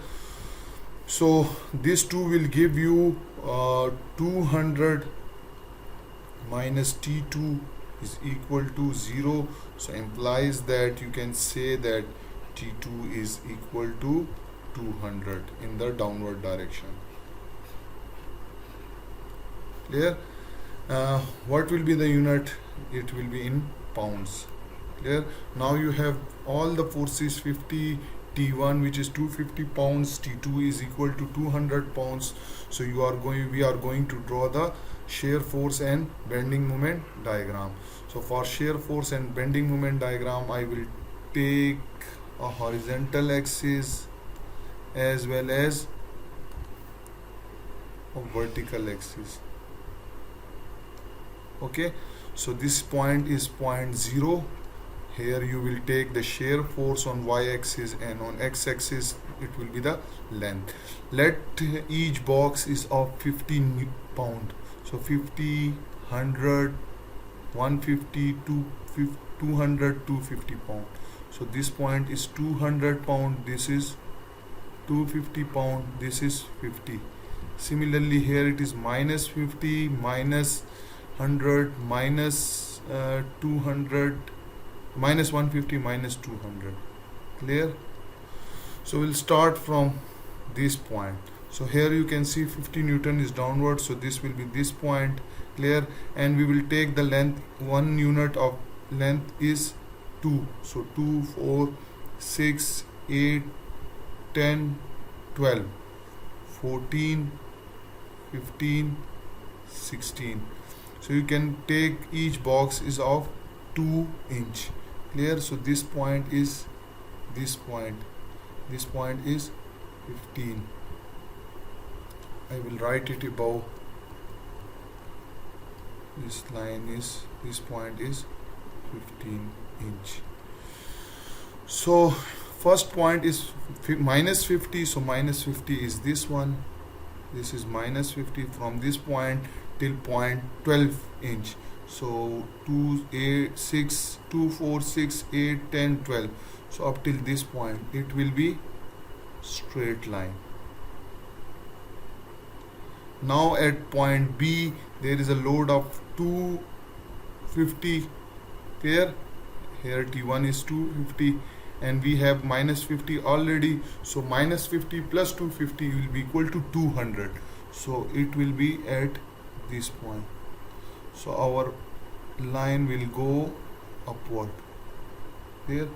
So this 2 will give you 200 minus T2 is equal to 0. So implies that you can say that T2 is equal to 200 in the downward direction. Clear? What will be the unit? It will be in pounds. Clear? Now you have all the forces. 50 T1, which is 250 pounds, T2 is equal to 200 pounds. So we are going to draw the shear force and bending moment diagram. So for shear force and bending moment diagram, I will take a horizontal axis as well as a vertical axis. Okay, so this point is point 0. Here you will take the shear force on y-axis, and on x-axis it will be the length. Let each box is of 50 pound. So 50, 100, 150, 200, 250 pound. So this point is 200 pound. This is 250 pound. This is 50. Similarly, here it is minus 50, minus 100, minus 200, minus 150, minus 200. Clear? So we'll start from this point. So here you can see 50 Newton is downward, so this will be this point. Clear? And we will take the length. 1 unit of length is 2. So 2, 4, 6, 8, 10, 12, 14, 15, 16. So you can take each box is of 2 inch. Clear? So this point is this point. This point is 15. I will write it above. This line is, this point is 15 inch. So first point is minus 50. So minus 50 is this one. This is minus 50 from this point till point 12 inch. So 2, 8, 6, 2, 4, 6, 8, 10, 12. So up till this point it will be straight line. Now at point B there is a load of 250. Clear? Here T1 is 250 and we have minus 50 already. So minus 50 plus 250 will be equal to 200. So it will be at this point. So our line will go upward. Here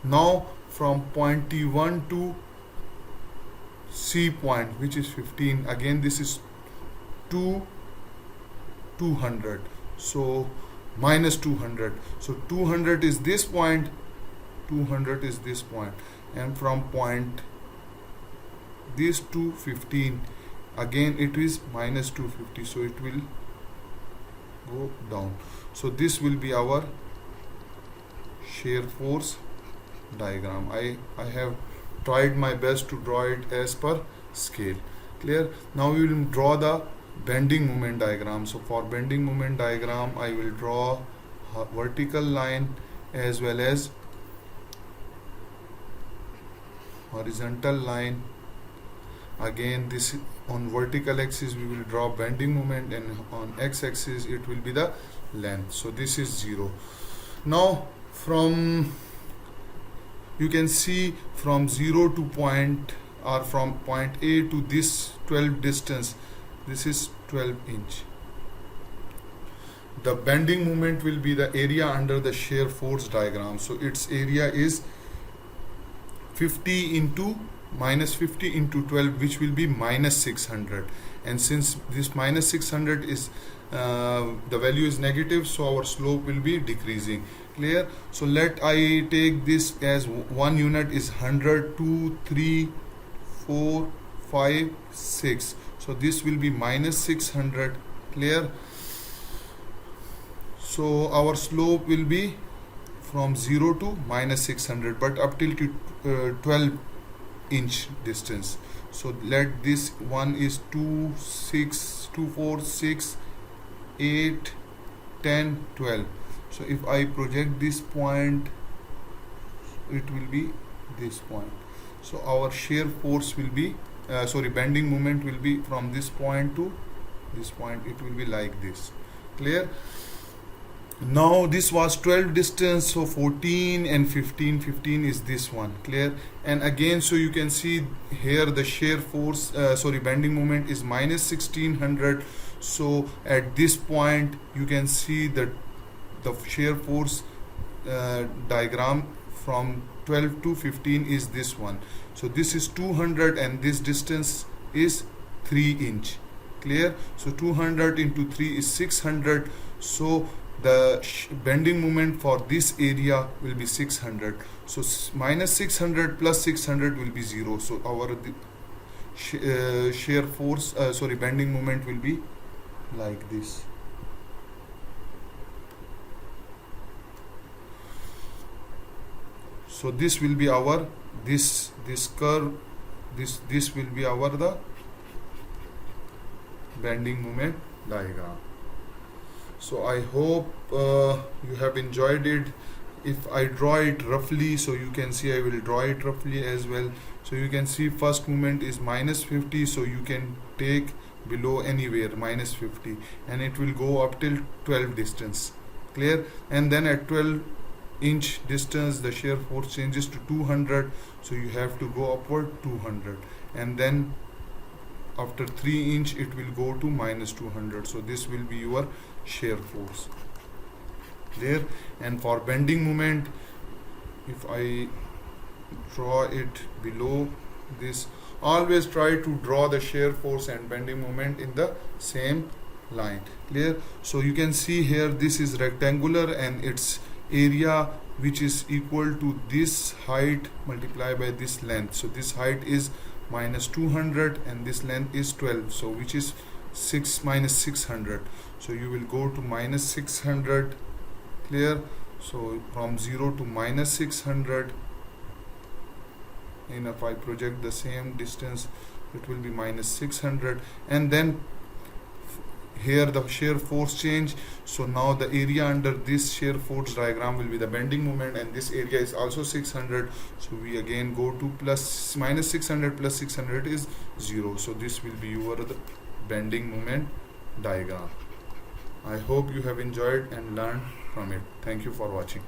now from point T1 to C point, which is 15, again this is 200. So minus 200. So 200 is this point, 200 is this point, and from point this to 15 again it is minus 250. So it will go down. So this will be our shear force diagram. I have tried my best to draw it as per scale. Clear? Now we will draw the bending moment diagram. So for bending moment diagram I will draw a vertical line as well as horizontal line. Again this on vertical axis we will draw bending moment, and on x-axis it will be the length. So this is 0. Now from you can see from 0 to point, or from point A to this 12 distance, this is 12 inch. The bending moment will be the area under the shear force diagram. So its area is 50 into minus 50 into 12, which will be minus 600. And since this minus 600 is the value is negative, so our slope will be decreasing. Clear? So let I take this as 1 unit is 100, 2, 3, 4, 5, 6. So this will be minus 600. Clear? So our slope will be from 0 to minus 600, but up till 12 inch distance. So let this one is 2, 6, 2, 4, 6, 8, 10, 12. So if I project this point it will be this point. So our shear force will be bending moment will be from this point to this point. It will be like this. Clear? Now this was 12 distance, so 14 and 15 is this one. Clear? And again, so you can see here the shear force bending moment is minus 1600. So at this point you can see that the shear force diagram from 12 to 15 is this one. So this is 200 and this distance is 3 inch. Clear? So 200 into 3 is 600. So the bending moment for this area will be 600. So minus 600 plus 600 will be 0. So our shear force bending moment will be like this. So this will be our this curve, this will be our the bending moment diagram. So I hope you have enjoyed it. If I draw it roughly, so you can see I will draw it roughly as well. So you can see first moment is minus 50, so you can take below anywhere minus 50 and it will go up till 12 distance. Clear? And then at 12 inch distance the shear force changes to 200, so you have to go upward 200, and then after 3 inch it will go to minus 200. So this will be your shear force there. And for bending moment, if I draw it below this, always try to draw the shear force and bending moment in the same line. Clear? So you can see here this is rectangular and its area which is equal to this height multiplied by this length. So this height is minus 200 and this length is 12, so which is 6 minus 600. So you will go to minus 600. Clear? So from 0 to minus 600, and if I project the same distance it will be minus 600, and then here the shear force change. So now the area under this shear force diagram will be the bending moment, and this area is also 600. So we again go to plus minus 600 plus 600 is 0. So this will be your the bending moment diagram. I hope you have enjoyed and learned from it. Thank you for watching.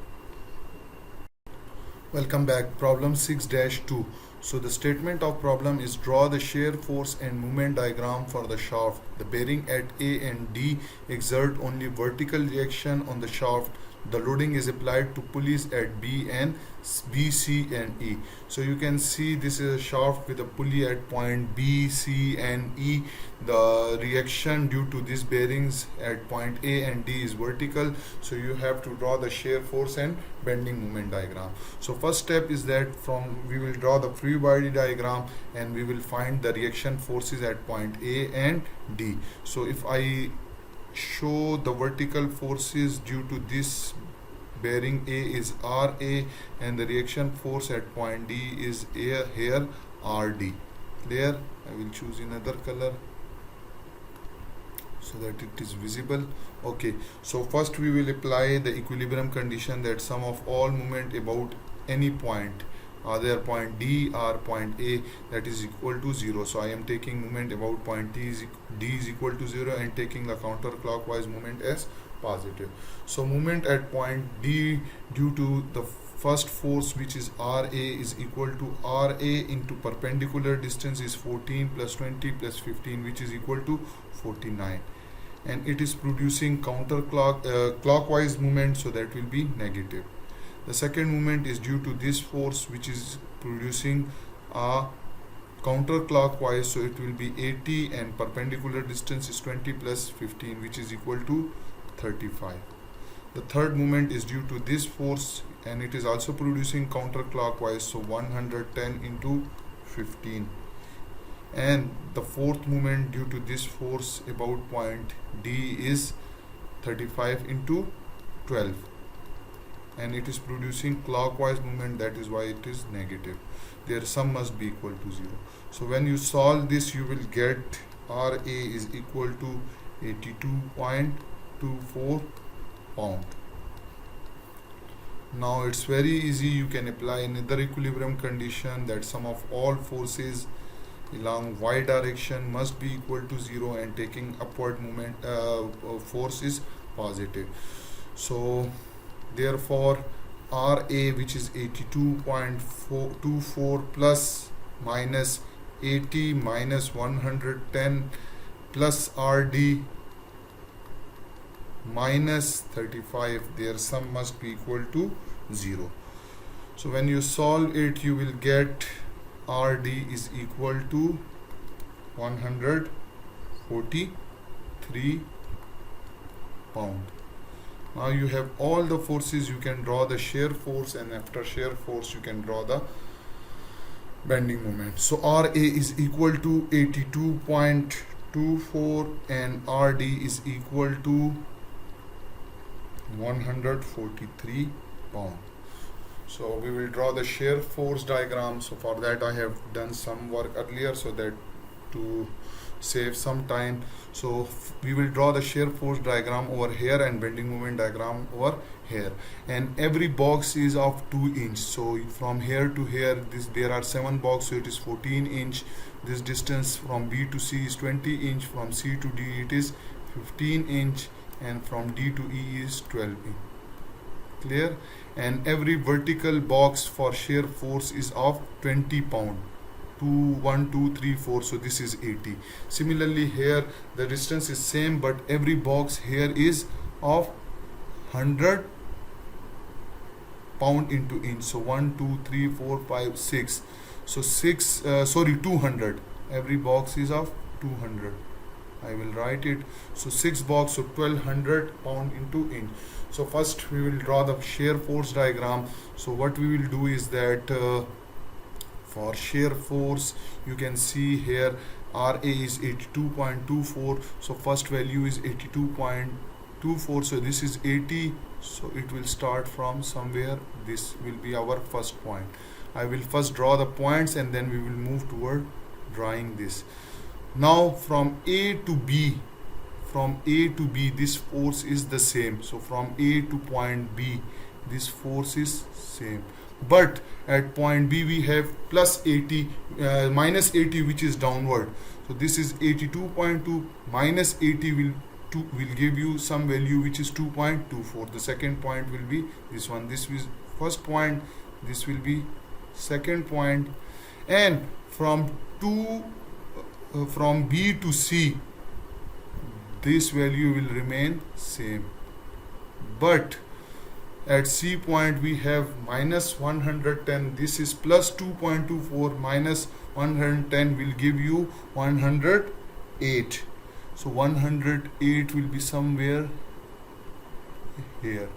Welcome back. Problem 6-2. So the statement of problem is draw the shear force and moment diagram for the shaft. The bearing at A and D exert only vertical reaction on the shaft. The loading is applied to pulleys at B, C and E. So you can see this is a shaft with a pulley at point B, C and E. The reaction due to these bearings at point A and D is vertical. So you have to draw the shear force and bending moment diagram. So first step is that we will draw the free body diagram and we will find the reaction forces at point A and D. So if I show the vertical forces due to this bearing A is RA and the reaction force at point D is here RD. Clear? I will choose another color so that it is visible. Okay, so first we will apply the equilibrium condition that sum of all moment about any point, either point D or point A, that is equal to 0. So I am taking moment about point D is equal to 0 and taking the counterclockwise moment as positive. So moment at point D due to the first force, which is RA, is equal to RA into perpendicular distance is 14 plus 20 plus 15, which is equal to 49, and it is producing clockwise movement, so that will be negative. The second movement is due to this force, which is producing a counterclockwise, so it will be 80, and perpendicular distance is 20 plus 15, which is equal to 35. The third movement is due to this force and it is also producing counterclockwise, so 110 into 15. And the fourth movement due to this force about point D is 35 into 12, and it is producing clockwise movement, that is why it is negative. Their sum must be equal to 0. So when you solve this, you will get RA is equal to 82.24 pound. Now it's very easy, you can apply another equilibrium condition, that sum of all forces along y direction must be equal to 0 and taking upward moment force is positive. So therefore RA, which is 82.24 plus minus 80 minus 110 plus RD minus 35, their sum must be equal to 0. So when you solve it, you will get RD is equal to 143 pound. Now you have all the forces, you can draw the shear force, and after shear force you can draw the bending moment. So RA is equal to 82.24 and RD is equal to 143 pound. So we will draw the shear force diagram. So for that I have done some work earlier, so that to save some time. So we will draw the shear force diagram over here and bending moment diagram over here, and every box is of 2 inch. So from here to here, there are 7 boxes, so it is 14 inch. This distance from B to C is 20 inch, from C to D it is 15 inch, and from D to E is 12 inch. Clear? And every vertical box for shear force is of 20 pound. 2, 1, 2, 3, 4, so this is 80. Similarly here the distance is same, but every box here is of 100 pound into inch. So 1, 2, 3, 4, 5, 6. So 200. Every box is of 200. I will write it. So 6 box, so 1200 pound into inch. So first we will draw the shear force diagram. So what we will do is that for shear force, you can see here RA is 82.24. So first value is 82.24. So this is 80. So it will start from somewhere. This will be our first point. I will first draw the points and then we will move toward drawing this. Now from A to B, this force is the same. So from A to point B, this force is same. But at point B we have plus 80, minus 80, which is downward. So this is 82.2 minus 80 will give you some value which is 2.24. The second point will be this one. This is first point. This will be second point. And from B to C, this value will remain same. But at C point we have minus 110. This is plus 2.24 minus 110 will give you 108. So 108 will be somewhere here.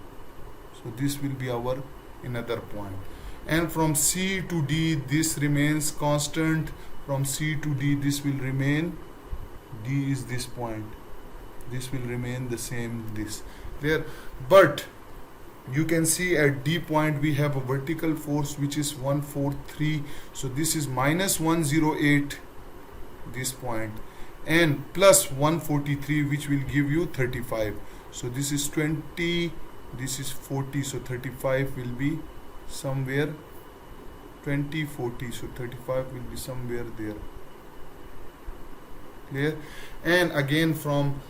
So this will be our another point. And from C to D, this remains constant. From C to D, this will remain. D is this point. This will remain the same. This there. But you can see at D point we have a vertical force which is 143. So this is minus 108, this point, and plus 143, which will give you 35. So this is 20, this is 40. So 35 will be somewhere 20, 40. So 35 will be somewhere there. Clear? And again from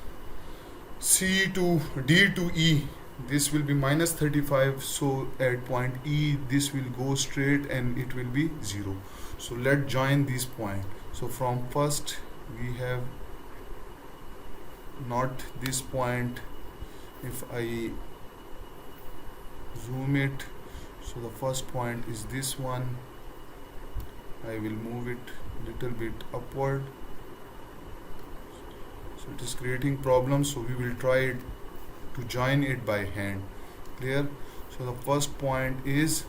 C to D to E, this will be minus 35. So at point E, this will go straight and it will be 0. So let's join this point. So from first we have not this point. If I zoom it, so the first point is this one. I will move it little bit upward. So it is creating problems, so we will try to join it by hand. Clear? So the first point is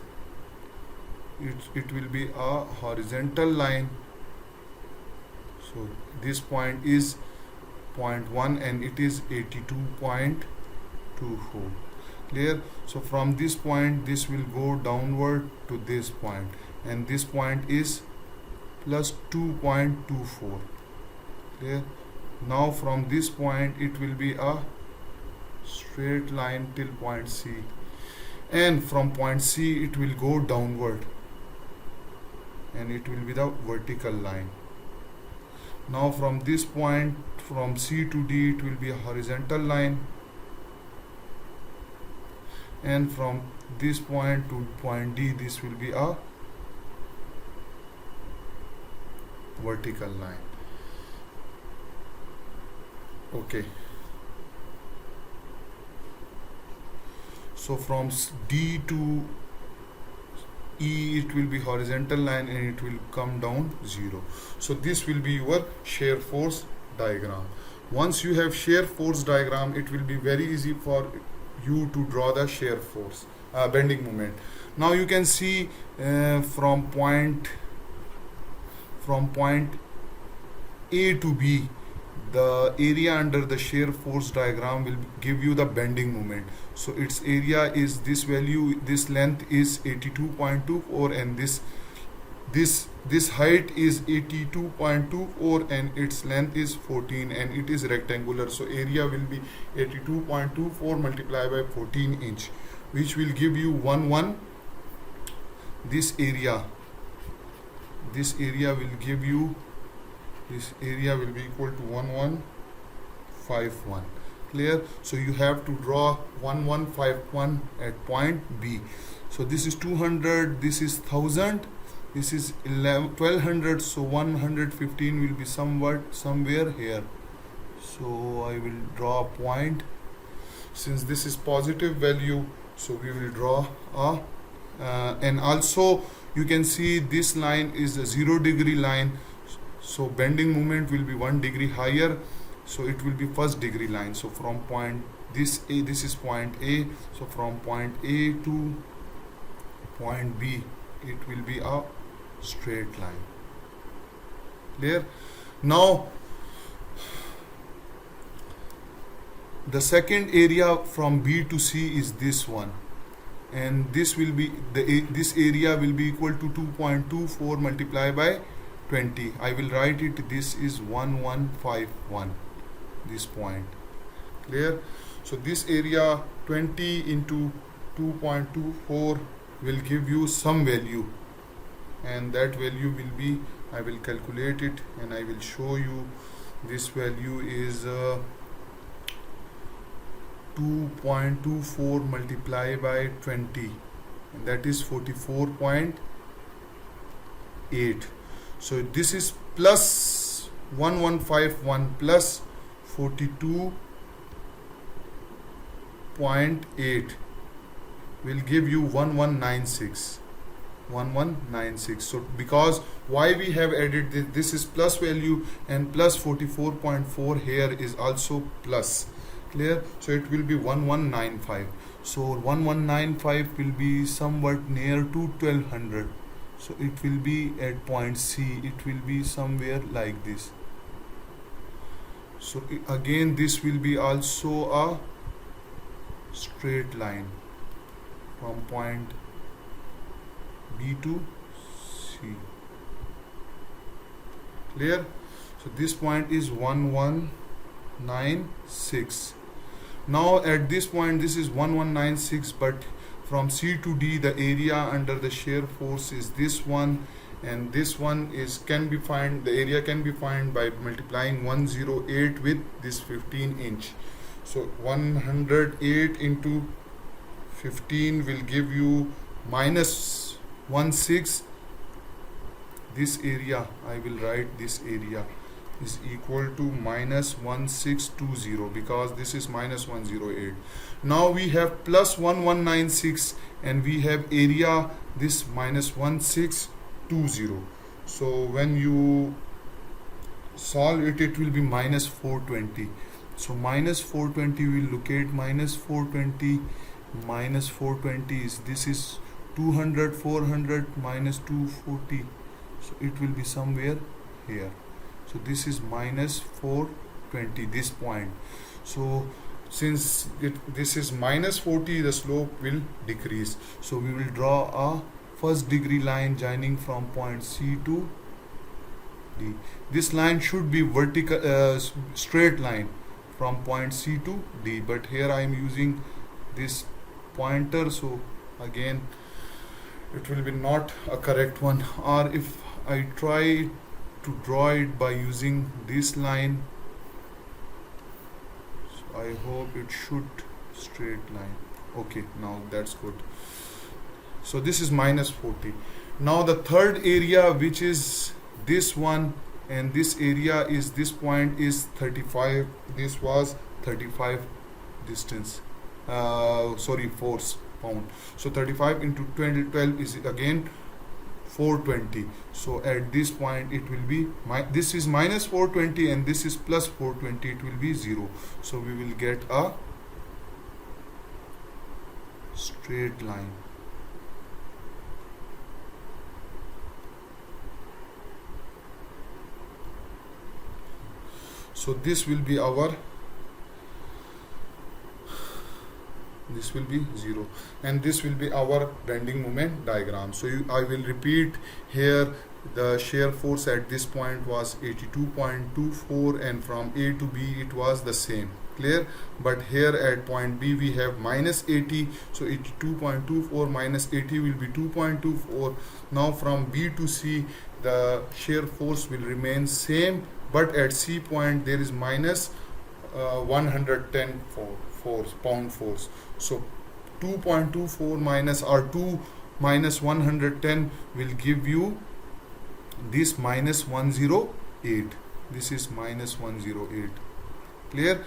it will be a horizontal line. So this point is point 1 and it is 82.24. Clear? So from this point, this will go downward to this point, and this point is plus 2.24. Clear? Now from this point it will be a straight line till point C, and from point C it will go downward, and it will be the vertical line. Now from this point, from C to D, it will be a horizontal line, and from this point to point D, this will be a vertical line. Okay, so from D to E it will be horizontal line, and it will come down 0. So this will be your shear force diagram. Once you have shear force diagram, it will be very easy for you to draw the shear force bending moment. Now you can see from point A to B, the area under the shear force diagram will give you the bending moment. So its area is this value, this length is 82.24, and this height is 82.24, and its length is 14, and it is rectangular. So area will be 82.24 multiplied by 14 inch, which will give you 11. This area will give you, this area will be equal to 1151. Clear? So you have to draw 1151 at point B. So this is 200, this is 1000, this is 1200, so 115 will be somewhere here. So I will draw a point. Since this is positive value, so we will draw a and also you can see this line is a 0 degree line, so bending moment will be 1 degree higher, so it will be first degree line. So from point this is point A, so from point A to point B it will be a straight line. Clear? Now the second area from B to C is this one, and this will be this area will be equal to 2.24 multiplied by 20. I will write it, this is 1151, this point. Clear? So this area 20 into 2.24 will give you some value, and that value will be, I will calculate it and I will show you. This value is 2.24 multiplied by 20, and that is 44.8. So this is plus 1151 plus 42.8 will give you 1196. So because why we have added this is plus value, and plus 44.4 here is also plus. Clear? So it will be 1195. So 1195 will be somewhat near to 1200. So it will be at point C, it will be somewhere like this. So again this will be also a straight line from point B to C. Clear? So this point is 1196. Now at this point this is 1196, but from C to D the area under the shear force is this one, and this one is the area can be found by multiplying 108 with this 15 inch. So 108 into 15 will give you minus 16. This area, I will write this area is equal to minus 1620, because this is minus 108. Now we have plus 1196, and we have area this minus 1620. So when you solve it, it will be minus 420. So minus 420, we will locate minus 420. Minus 420 is, this is 200, 400 minus 240. So it will be somewhere here. So this is minus 420, this point. So since this is minus 40, the slope will decrease. So we will draw a first degree line joining from point C to D. This line should be vertical, straight line from point C to D, but here I am using this pointer, so again it will be not a correct one. Or if I try to draw it by using this line, so I hope it should straight line. Okay, now that's good. So this is minus 40. Now the third area, which is this one, and this area is this point is 35. This was 35 distance, force pound. So 35 into 12 is again 420. So at this point it will be this is minus 420 and this is plus 420, it will be 0. So we will get a straight line. So this will be 0, and this will be our bending moment diagram. So I will repeat here. The shear force at this point was 82.24, and from A to B it was the same. Clear? But here at point B we have minus 80, so 82.24 minus 80 will be 2.24. Now from B to C the shear force will remain same, but at C point there is minus 110 pound force. So 2.24 minus or 2 minus 110 will give you this minus 108. This is minus 108. Clear?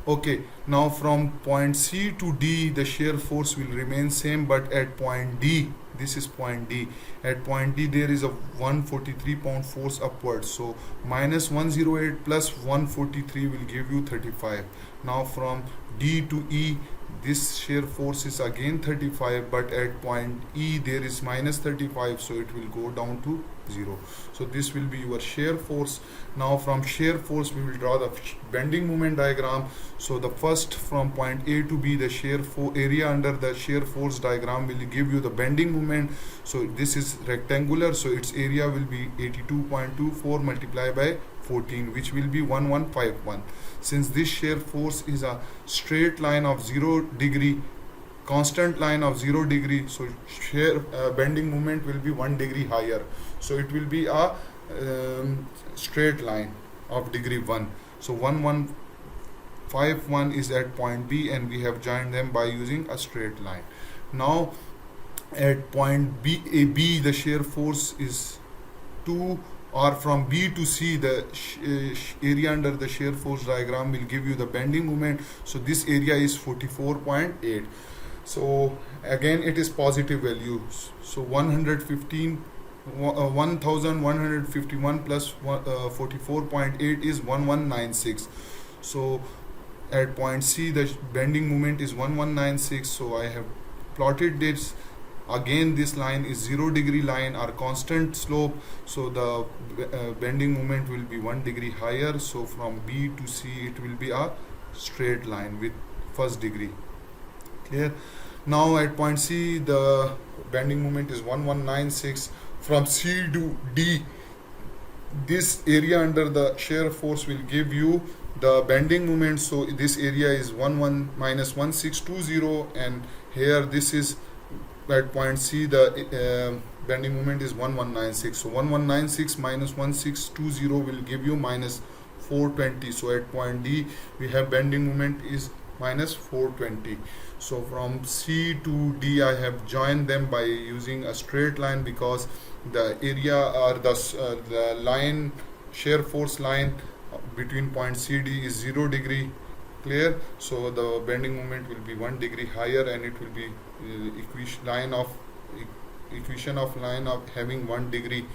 Okay, now from point C to D the shear force will remain same, but at point D, this is point D, at point D there is a 143 pound force upwards. So minus 108 plus 143 will give you 35. Now from D to E this shear force is again 35, but at point E there is minus 35, so it will go down to 0. So this will be your shear force. Now from shear force we will draw the bending moment diagram. So the first, from point A to B, the shear area under the shear force diagram will give you the bending moment. So this is rectangular, so its area will be 82.24 multiplied by 14, which will be 1151. Since this shear force is a straight line of 0 degree, constant line of 0 degree, so shear bending moment will be 1 degree higher. So it will be a straight line of degree 1. So 1151 is at point B, and we have joined them by using a straight line. Now at point B, the shear force is 2, or from B to C the area under the shear force diagram will give you the bending moment. So this area is 44.8. So again it is positive values. So 1151 plus 44.8 is 1196. So at point C the bending moment is 1196. So I have plotted this. Again this line is 0 degree line or constant slope, so the bending moment will be 1 degree higher. So from B to C it will be a straight line with first degree. Clear? Now at point C the bending moment is 1196. From C to D this area under the shear force will give you the bending moment. So this area is minus 1620, and here this is at point C the bending moment is 1196. So 1196 minus 1620 will give you minus 420. So at point D we have bending moment is minus 420. So from C to D I have joined them by using a straight line, because the area or the line, shear force line between point CD is 0 degree. Clear? So the bending moment will be 1 degree higher, and it will be equation of line of having 1 degree.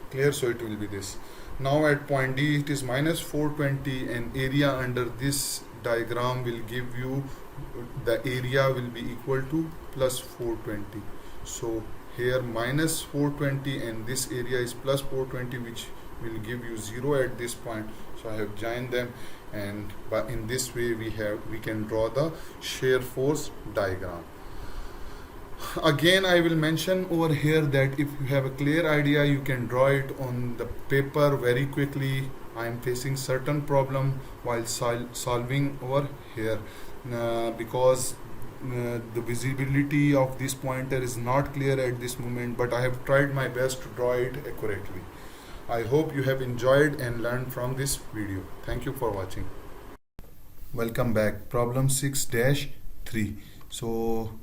Clear? So it will be this. Now at point D it is minus 420, and area under this diagram will give you the area will be equal to plus 420. So here minus 420 and this area is plus 420, which will give you 0 at this point. So I have joined them, and in this way we can draw the shear force diagram. Again I will mention over here that if you have a clear idea you can draw it on the paper very quickly. I am facing certain problem while solving over here because the visibility of this pointer is not clear at this moment, but I have tried my best to draw it accurately. I hope you have enjoyed and learned from this video. Thank you for watching. Welcome back. Problem 6-3. So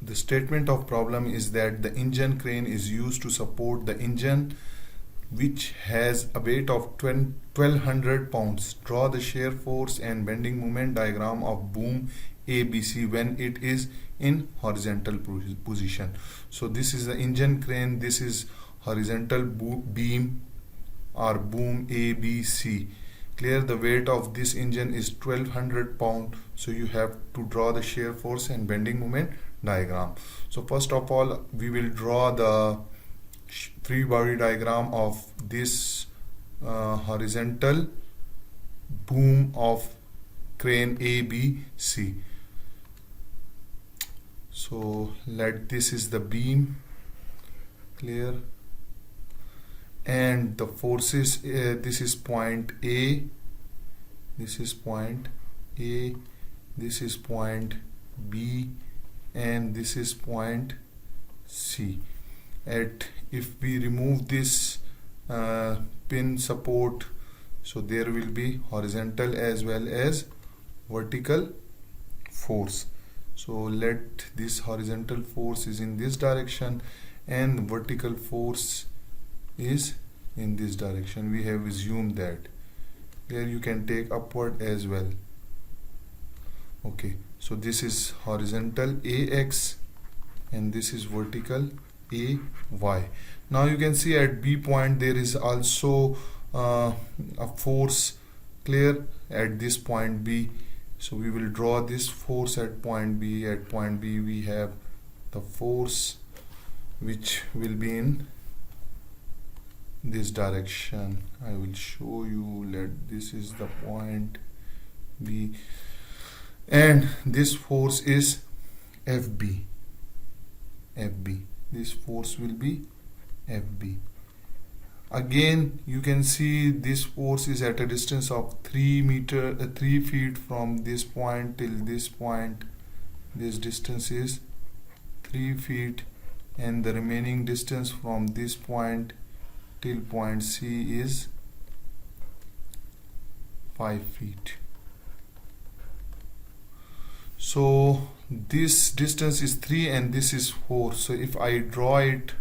the statement of problem is that the engine crane is used to support the engine which has a weight of 1200 pounds. Draw the shear force and bending moment diagram of boom ABC when it is in horizontal position. So this is the engine crane, this is horizontal beam or boom ABC. Clear, the weight of this engine is 1200 pound, so you have to draw the shear force and bending moment diagram. So first of all we will draw the free body diagram of this horizontal boom of crane ABC. So this is the beam, clear, and the forces, this is point A, this is point A, this is point B, and this is point C. If we remove this pin support, so there will be horizontal as well as vertical force. So let this horizontal force is in this direction and vertical force is in this direction. We have assumed that. Here you can take upward as well. Okay, so this is horizontal AX and this is vertical AY. Now you can see at B point there is also a force, clear, at this point B. So we will draw this force at point B. At point B we have the force which will be in this direction. I will show you. This is the point B and this force is FB. This force will be FB. Again you can see this force is at a distance of 3 feet from this point till this point. This distance is 3 feet and the remaining distance from this point till point C is 5 feet. So this distance is 3 and this is 4. So if I draw it,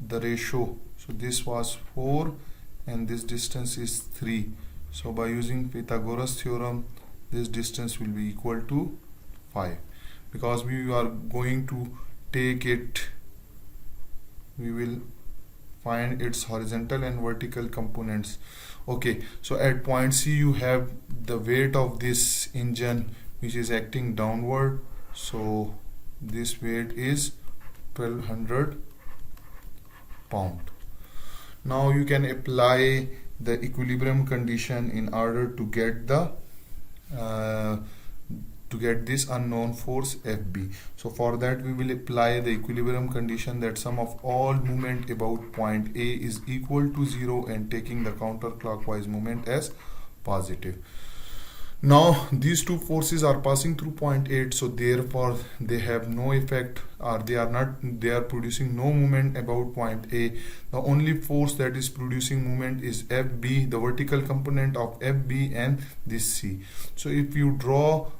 the ratio, so this was 4 and this distance is 3. So by using Pythagoras theorem, this distance will be equal to 5. Because we are going to take it, we will find its horizontal and vertical components. Okay, so at point C you have the weight of this engine which is acting downward. So this weight is 1200 pound. Now you can apply the equilibrium condition in order to get the this unknown force FB. So for that we will apply the equilibrium condition that sum of all movement about point A is equal to 0 and taking the counterclockwise movement as positive. Now these two forces are passing through point 8, so therefore they have no effect, or they are producing no movement about point A. The only force that is producing movement is FB, the vertical component of FB, and this C. So if you draw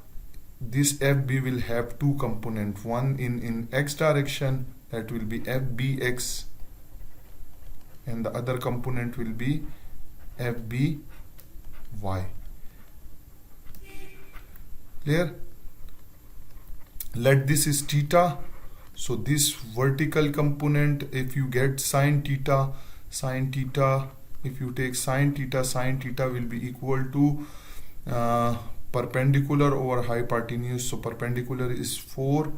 this, FB will have two components, one in X direction, that will be FBX, and the other component will be FBY. Clear? Let this is theta. So this vertical component, if you get sine theta, if you take sine theta will be equal to perpendicular over hypotenuse. So perpendicular is 4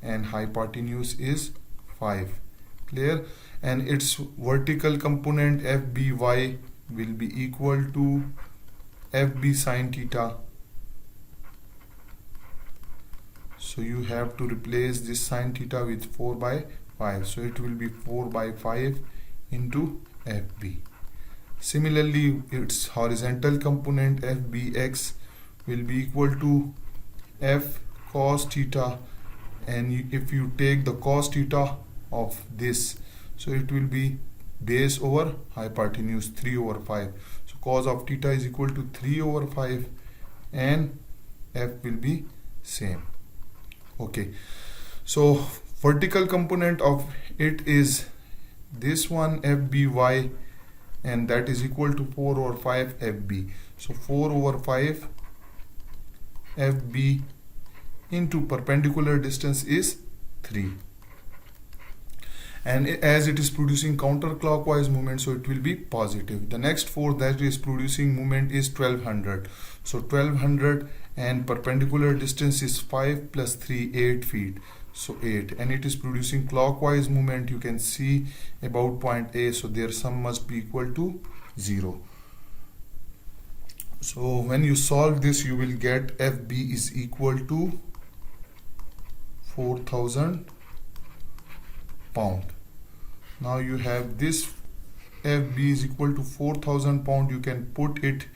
and hypotenuse is 5. Clear? And its vertical component FBY will be equal to FB sine theta. So you have to replace this sine theta with 4 by 5. So it will be 4 by 5 into FB. Similarly, its horizontal component FBX will be equal to F cos theta, and if you take the cos theta of this, so it will be base over hypotenuse 3 over 5. So cos of theta is equal to 3 over 5 and f will be same. Okay, so vertical component of it is this one fby, and that is equal to 4 over 5 fb. So 4 over 5 fb into perpendicular distance is 3, and as it is producing counterclockwise movement, so it will be positive. The next force that is producing movement is 1200. So 1200 and perpendicular distance is 5 plus 3, 8 feet. So 8, and it is producing clockwise movement. You can see about point A, so their sum must be equal to 0. So when you solve this, you will get FB is equal to 4,000 pound. Now you have this FB is equal to 4,000 pound. You can put it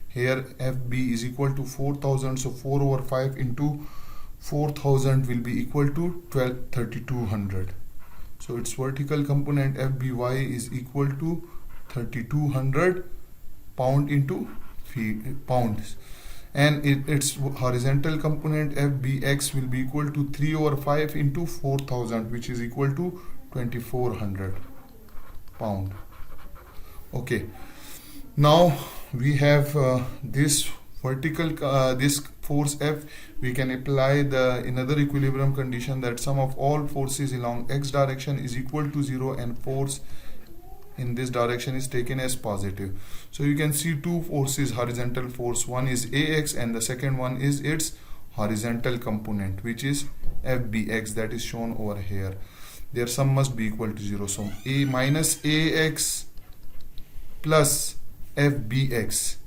here. FB is equal to 4,000. So 4 over 5 into 4,000 will be equal to 3,200. So its vertical component FBY is equal to 3,200 pound into pounds, and its horizontal component FBX will be equal to 3 over 5 into 4,000, which is equal to 2,400 pound. Okay, now we have this vertical this force F. We can apply the another equilibrium condition, that sum of all forces along x direction is equal to 0 and force in this direction is taken as positive. So you can see two forces, horizontal force, one is AX and the second one is its horizontal component, which is FBX, that is shown over here. Their sum must be equal to 0. So A minus AX plus FBX,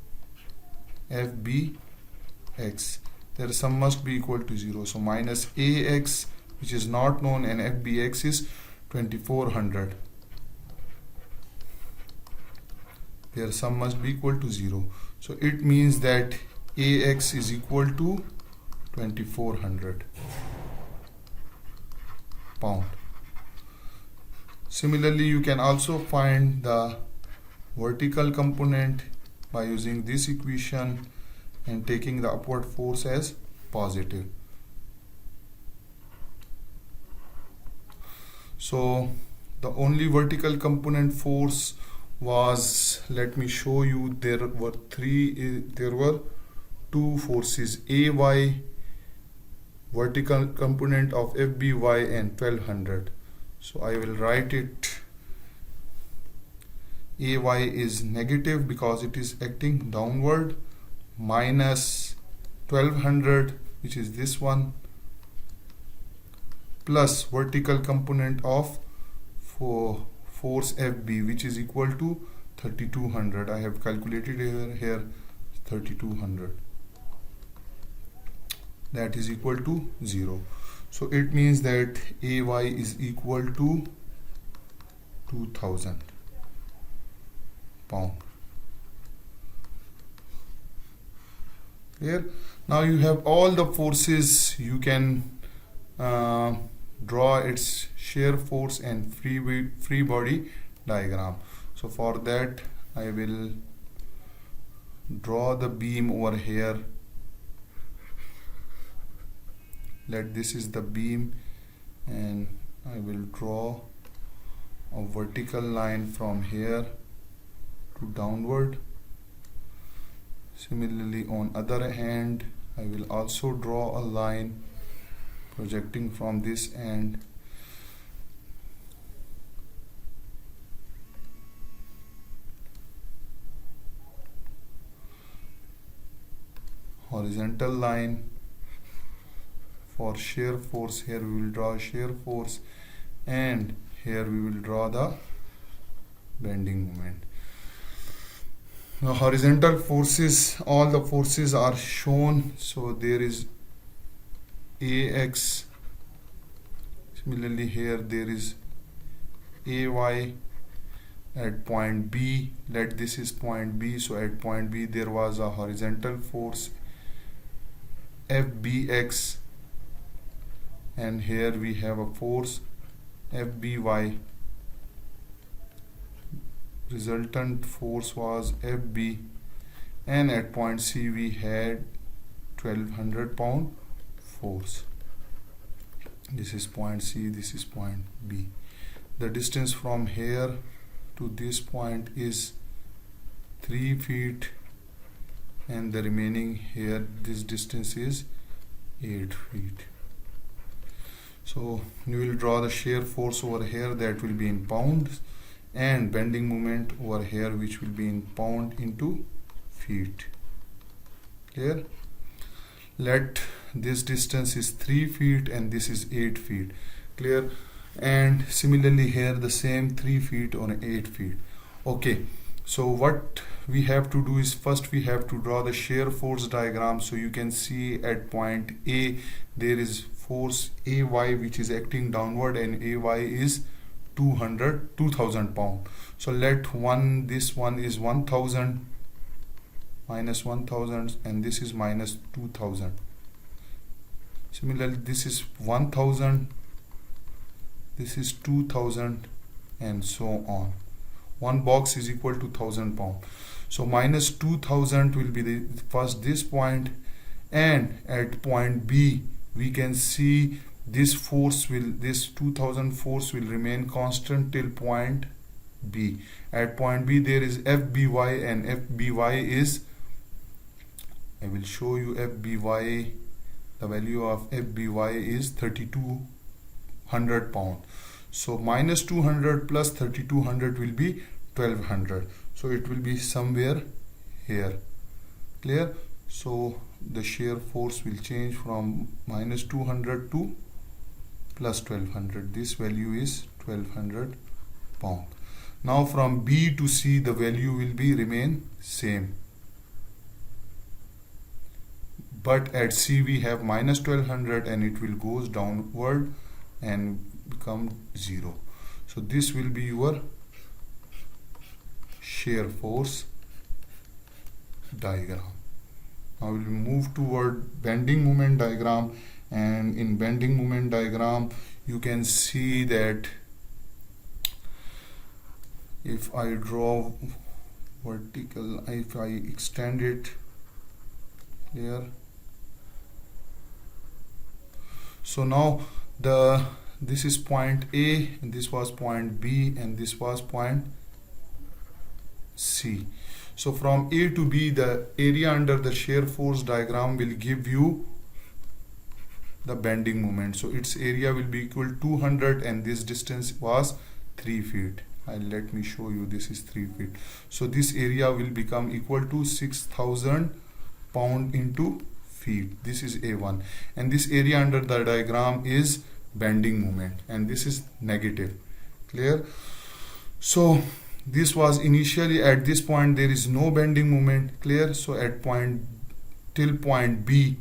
their sum must be equal to 0. So minus AX, which is not known, and FBX is 2,400. Their sum must be equal to 0. So it means that AX is equal to 2,400 pound. Similarly, you can also find the vertical component by using this equation and taking the upward force as positive. So the only vertical component force was, let me show you, there were two forces, AY, vertical component of FBY, and 1200. So I will write it. AY is negative because it is acting downward, minus 1200, which is this one, plus vertical component of force FB, which is equal to 3,200. I have calculated here 3,200. That is equal to 0. So it means that AY is equal to 2,000 pound. Here, now you have all the forces. You can draw its shear force and free body diagram. So for that, I will draw the beam over here. Let this is the beam, and I will draw a vertical line from here to downward. Similarly, on other hand, I will also draw a line projecting from this end. Horizontal line for shear force. Here we will draw shear force, and here we will draw the bending moment. Now horizontal forces, all the forces are shown. So there is AX. Similarly here there is AY at point B. Let this is point B. So at point B there was a horizontal force FBX, and here we have a force FBY. Resultant force was FB, and at point C we had 1200 pound force. This is point C, this is point B. The distance from here to this point is 3 feet, and the remaining here, this distance is 8 feet. So you will draw the shear force over here, that will be in pounds, and bending moment over here, which will be in pound into feet. Clear? Let this distance is 3 feet and this is 8 feet. Clear? And similarly here the same 3 feet on 8 feet. Okay, so what we have to do is, first we have to draw the shear force diagram. So you can see at point A there is force AY which is acting downward, and AY is 2000 pound. So let this one is 1000 minus 1000, and this is minus 2000. Similarly this is 1000, this is 2000, and so on. One box is equal to 1000 pound. So minus 2000 will be the first this point, and at point B we can see this 2000 force will remain constant till point B. At point B there is FBY, and FBY is, I will show you FBY, the value of FBY is 3200 pound. So minus 200 plus 3200 will be 1200. So it will be somewhere here. Clear? So the shear force will change from minus 200 to plus 1200. This value is 1200 pound. Now from B to C the value will be remain same, but at C we have minus 1200, and it will goes downward and become 0. So this will be your shear force diagram. Now we will move toward bending moment diagram, and in bending moment diagram you can see that if I draw vertical, if I extend it here, so now this is point A, and this was point B, and this was point C. So from A to B the area under the shear force diagram will give you the bending moment. So its area will be equal to 200, and this distance was 3 feet. Let me show you, this is 3 feet. So this area will become equal to 6000 pound into feet. This is A1, and this area under the diagram is bending moment, and this is negative. Clear? So this was initially, at this point there is no bending moment. Clear? So at point till point B,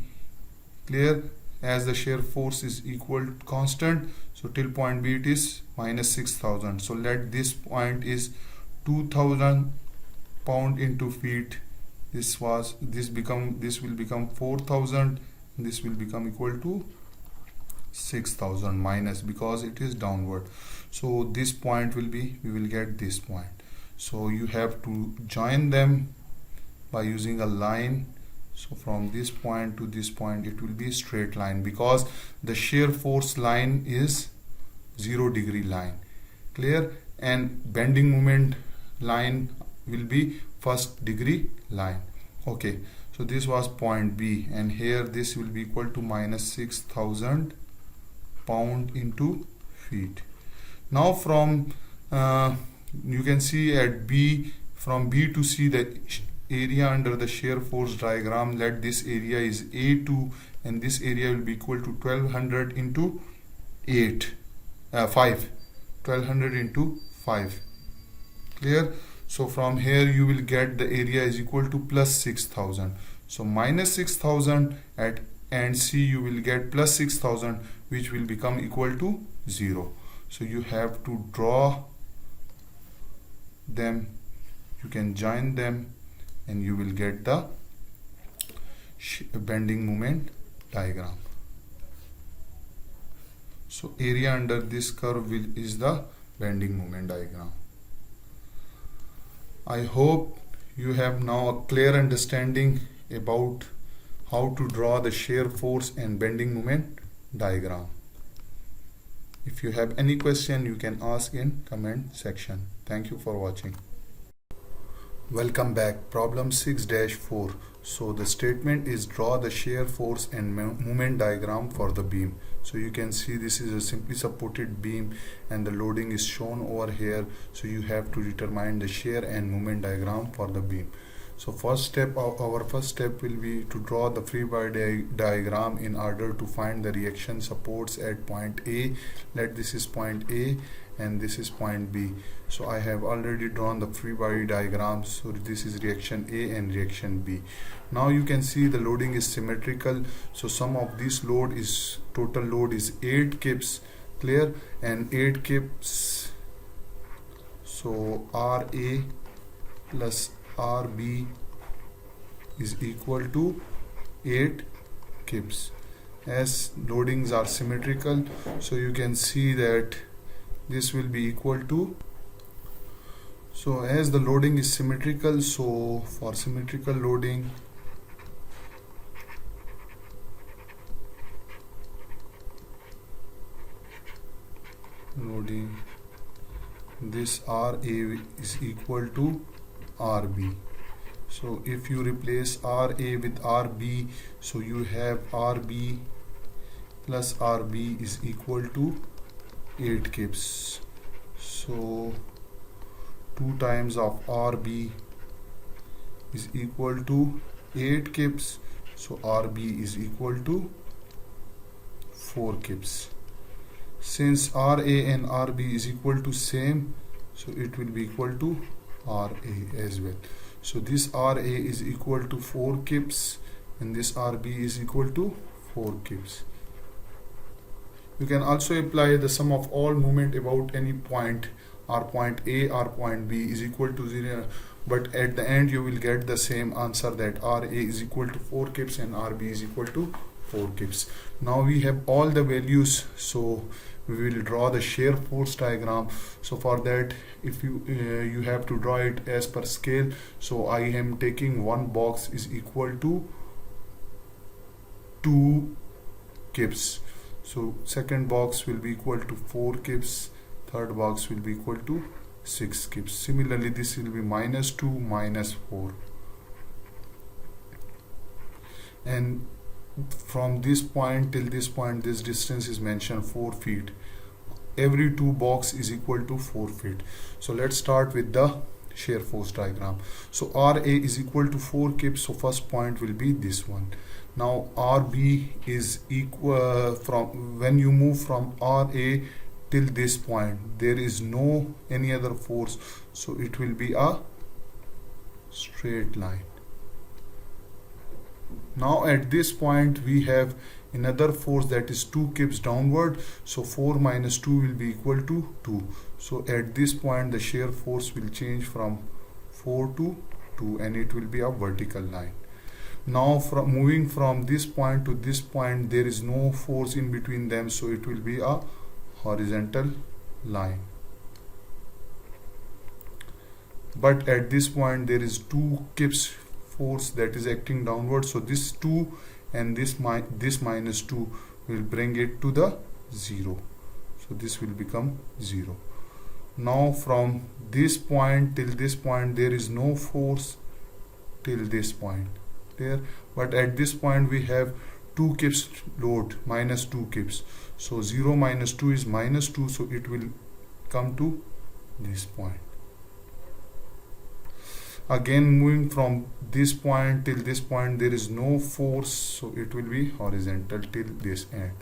clear, as the shear force is equal constant, so till point B it is minus 6000. So let this point is 2000 pound into feet. This will become 4000, and this will become equal to 6000 minus, because it is downward. So this point will be, we will get this point. So you have to join them by using a line. So from this point to this point it will be a straight line, because the shear force line is 0 degree line. Clear? And bending moment line will be 1st degree line. Okay, so this was point B, and here this will be equal to minus 6000 pound into feet. Now from you can see at B, from B to C the area under the shear force diagram, let this area is A2, and this area will be equal to 1200 into 5. 1200 into 5. Clear? So from here you will get the area is equal to plus 6000. So minus 6000 at and C you will get plus 6000, which will become equal to 0. So you have to draw them, you can join them, and you will get the bending moment diagram. So area under this curve is the bending moment diagram. I hope you have now a clear understanding about how to draw the shear force and bending moment diagram. If you have any question, you can ask in comment section. Thank you for watching. Welcome back. Problem 6-4. So the statement is draw the shear force and moment diagram for the beam. So you can see this is a simply supported beam and the loading is shown over here. So you have to determine the shear and moment diagram for the beam. So our first step will be to draw the free body diagram in order to find the reaction supports at point A. Let this is point A and this is point B. So I have already drawn the free body diagram. So this is reaction A and reaction B. Now you can see the loading is symmetrical. So sum of this load is total load is 8 kips, clear, and 8 kips. So RA plus RB is equal to 8 kips. As loadings are symmetrical, so you can see that this will be equal to, so as the loading is symmetrical, so for symmetrical loading, this RA is equal to RB. So if you replace RA with RB, so you have RB plus RB is equal to 8 kips. So 2 times of RB is equal to 8 kips. So RB is equal to 4 kips. Since RA and RB is equal to same, so it will be equal to RA as well. So this RA is equal to 4 kips and this RB is equal to 4 kips. You can also apply the sum of all moment about any point, or point A or point B is equal to 0, but at the end you will get the same answer, that RA is equal to 4 kips and RB is equal to 4 kips. Now we have all the values, so we will draw the shear force diagram. So for that, if you have to draw it as per scale. So I am taking one box is equal to 2 kips. So second box will be equal to 4 kips, third box will be equal to 6 kips. Similarly, this will be -2, -4, and from this point till this point, this distance is mentioned 4 feet. Every 2 box is equal to 4 feet. So let's start with the shear force diagram. So RA is equal to 4 kips, so first point will be this one. Now RB is equal, from when you move from RA till this point, there is no any other force, so it will be a straight line. Now at this point we have another force, that is 2 kips downward, so 4 minus 2 will be equal to 2. So at this point the shear force will change from 4 to 2 and it will be a vertical line. Now from moving from this point to this point, there is no force in between them, so it will be a horizontal line. But at this point there is 2 kips force that is acting downward, so this 2 and this minus 2 will bring it to the 0. So this will become 0. Now from this point till this point there is no force till this point there, but at this point we have 2 kips load, minus 2 kips, so 0 minus 2 is minus 2, so it will come to this point. Again moving from this point till this point there is no force, so it will be horizontal till this end.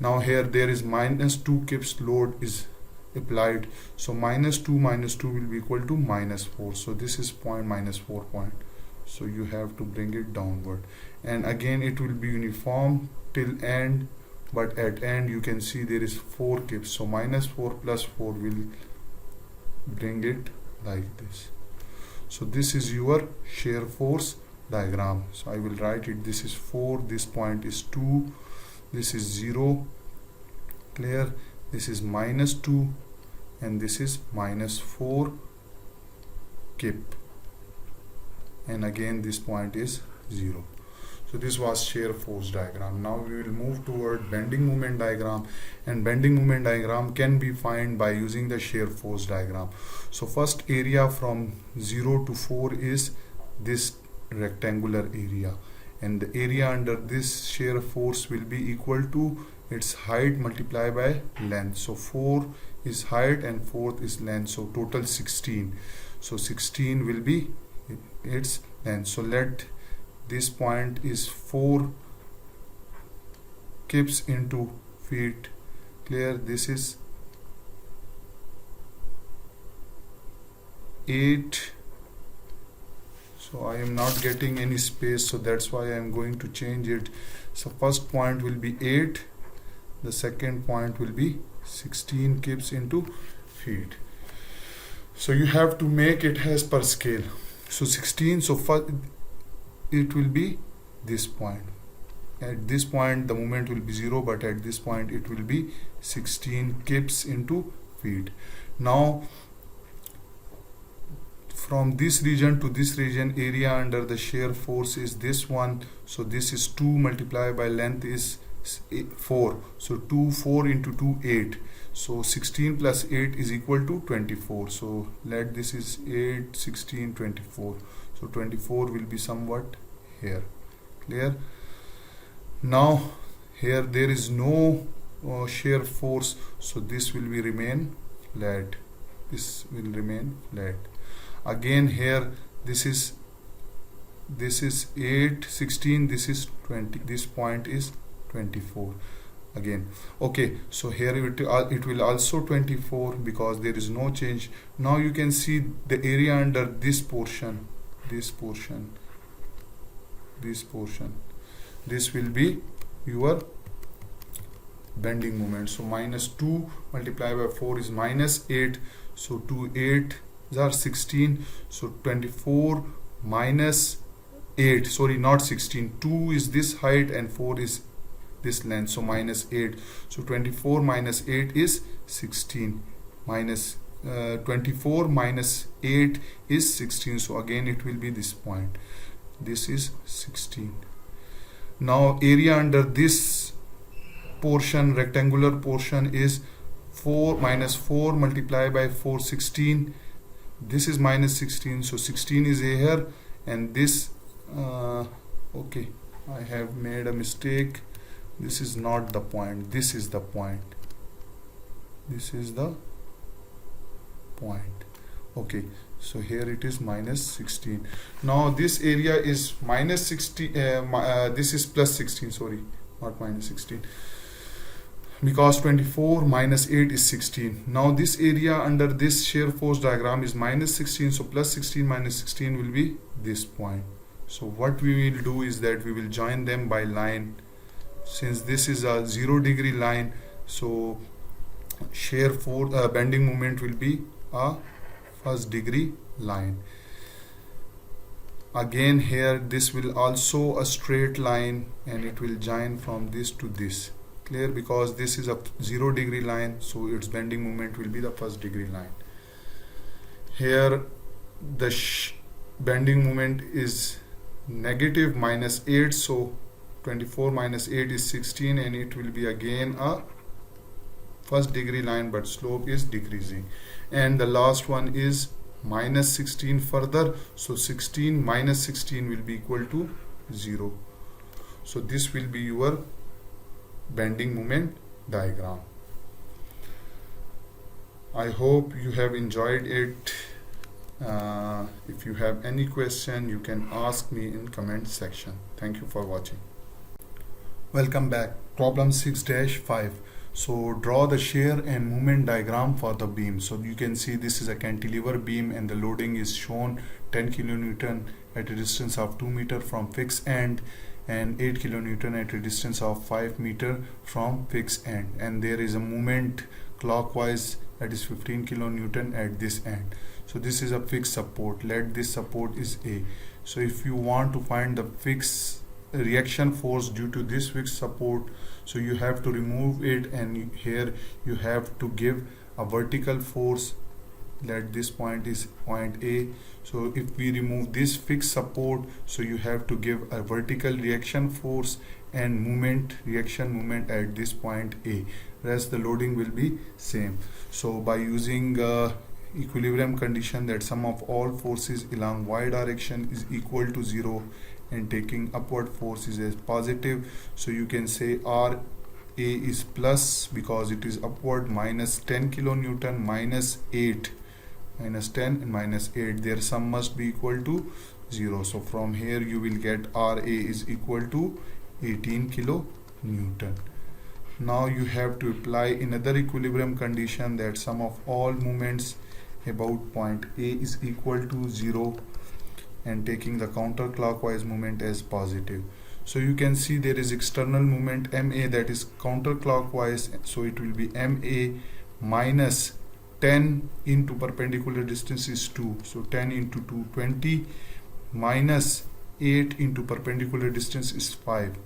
Now here there is minus 2 kips load is applied, so minus 2 will be equal to minus 4, so this is point minus 4 point, so you have to bring it downward, and again it will be uniform till end, but at end you can see there is 4 kips, so minus 4 plus 4 will bring it like this. So this is your shear force diagram. So I will write it, this is 4, this point is 2, this is 0, Clear? This is -2 and this is -4 kip, and again this point is 0. So this was shear force diagram. Now we will move toward bending moment diagram, and bending moment diagram can be found by using the shear force diagram. So first area from 0 to 4 is this rectangular area, and the area under this shear force will be equal to its height multiplied by length. So 4 is height and 4 is length, so total 16. So 16 will be its length. So let this point is 4 kips into feet. Clear? This is 8. So I am not getting any space, so that's why I am going to change it. So first point will be 8, the second point will be 16 kips into feet. So you have to make it as per scale. So 16, so first it will be this point. At this point the moment will be 0, but at this point it will be 16 kips into feet. Now from this region to this region, area under the shear force is this one. So this is 2 multiplied by length is 4. So 4 into 2, 8. So 16 plus 8 is equal to 24. So let this is 8, 16, 24. So 24 will be somewhat here. Clear? Now here there is no shear force, so this will be remain flat. This will remain flat. Again here this is 8, 16, this is 20, this point is 24 again. Okay, so here it will also 24 because there is no change. Now you can see the area under this portion, this will be your bending moment. So -2 multiplied by 4 is -8. So 2 8 are 16. So 24 minus 8, sorry, not 16, 2 is this height and 4 is this length, so -8. So 24 minus 8 is 16, minus 24 minus 8 is 16. So again it will be this point. This is 16. Now area under this portion, rectangular portion, is 4 minus 4 multiplied by 4, 16. This is -16, so 16 is here, and this okay, I have made a mistake. This is not the point, this is the point. This is the point. Okay, so here it is -16. Now this area is -16, this is +16, sorry, not -16, because 24 minus 8 is 16. Now this area under this shear force diagram is -16, so +16 minus 16 will be this point. So what we will do is that we will join them by line. Since this is a 0-degree line, so shear force bending moment will be a first degree line. Again here this will also a straight line, and it will join from this to this. Clear? Because this is a 0-degree line, so its bending moment will be the first degree line. Here the bending moment is negative -8, so 24 minus 8 is 16, and it will be again a first degree line, but slope is decreasing. And the last one is -16 further, so 16 minus 16 will be equal to 0. So this will be your bending moment diagram. I hope you have enjoyed it. If you have any question, you can ask me in comment section. Thank you for watching. Welcome back. Problem 6-5. So draw the shear and moment diagram for the beam. So you can see this is a cantilever beam, and the loading is shown 10 kilonewton at a distance of 2 meter from fixed end, and 8 kilonewton at a distance of 5 meter from fixed end, and there is a moment clockwise, that is 15 kilonewton at this end. So this is a fixed support. Let this support is A. So if you want to find the fixed reaction force due to this fixed support, so you have to remove it, and here you have to give a vertical force. Let this point is point A. So if we remove this fixed support, so you have to give a vertical reaction force and reaction moment at this point A. Rest the loading will be same. So by using equilibrium condition, that sum of all forces along y direction is equal to 0 and taking upward forces as positive, so you can say R A is plus because it is upward, minus 10 kilonewton minus 8, minus 10 and minus 8, their sum must be equal to 0. So from here you will get RA is equal to 18 kilonewton. Now you have to apply another equilibrium condition, that sum of all moments about point A is equal to 0 and taking the counterclockwise moment as positive. So you can see there is external moment MA that is counterclockwise, so it will be MA minus 10 into perpendicular distance is 2, so 10 into 2 20, minus 8 into perpendicular distance is 5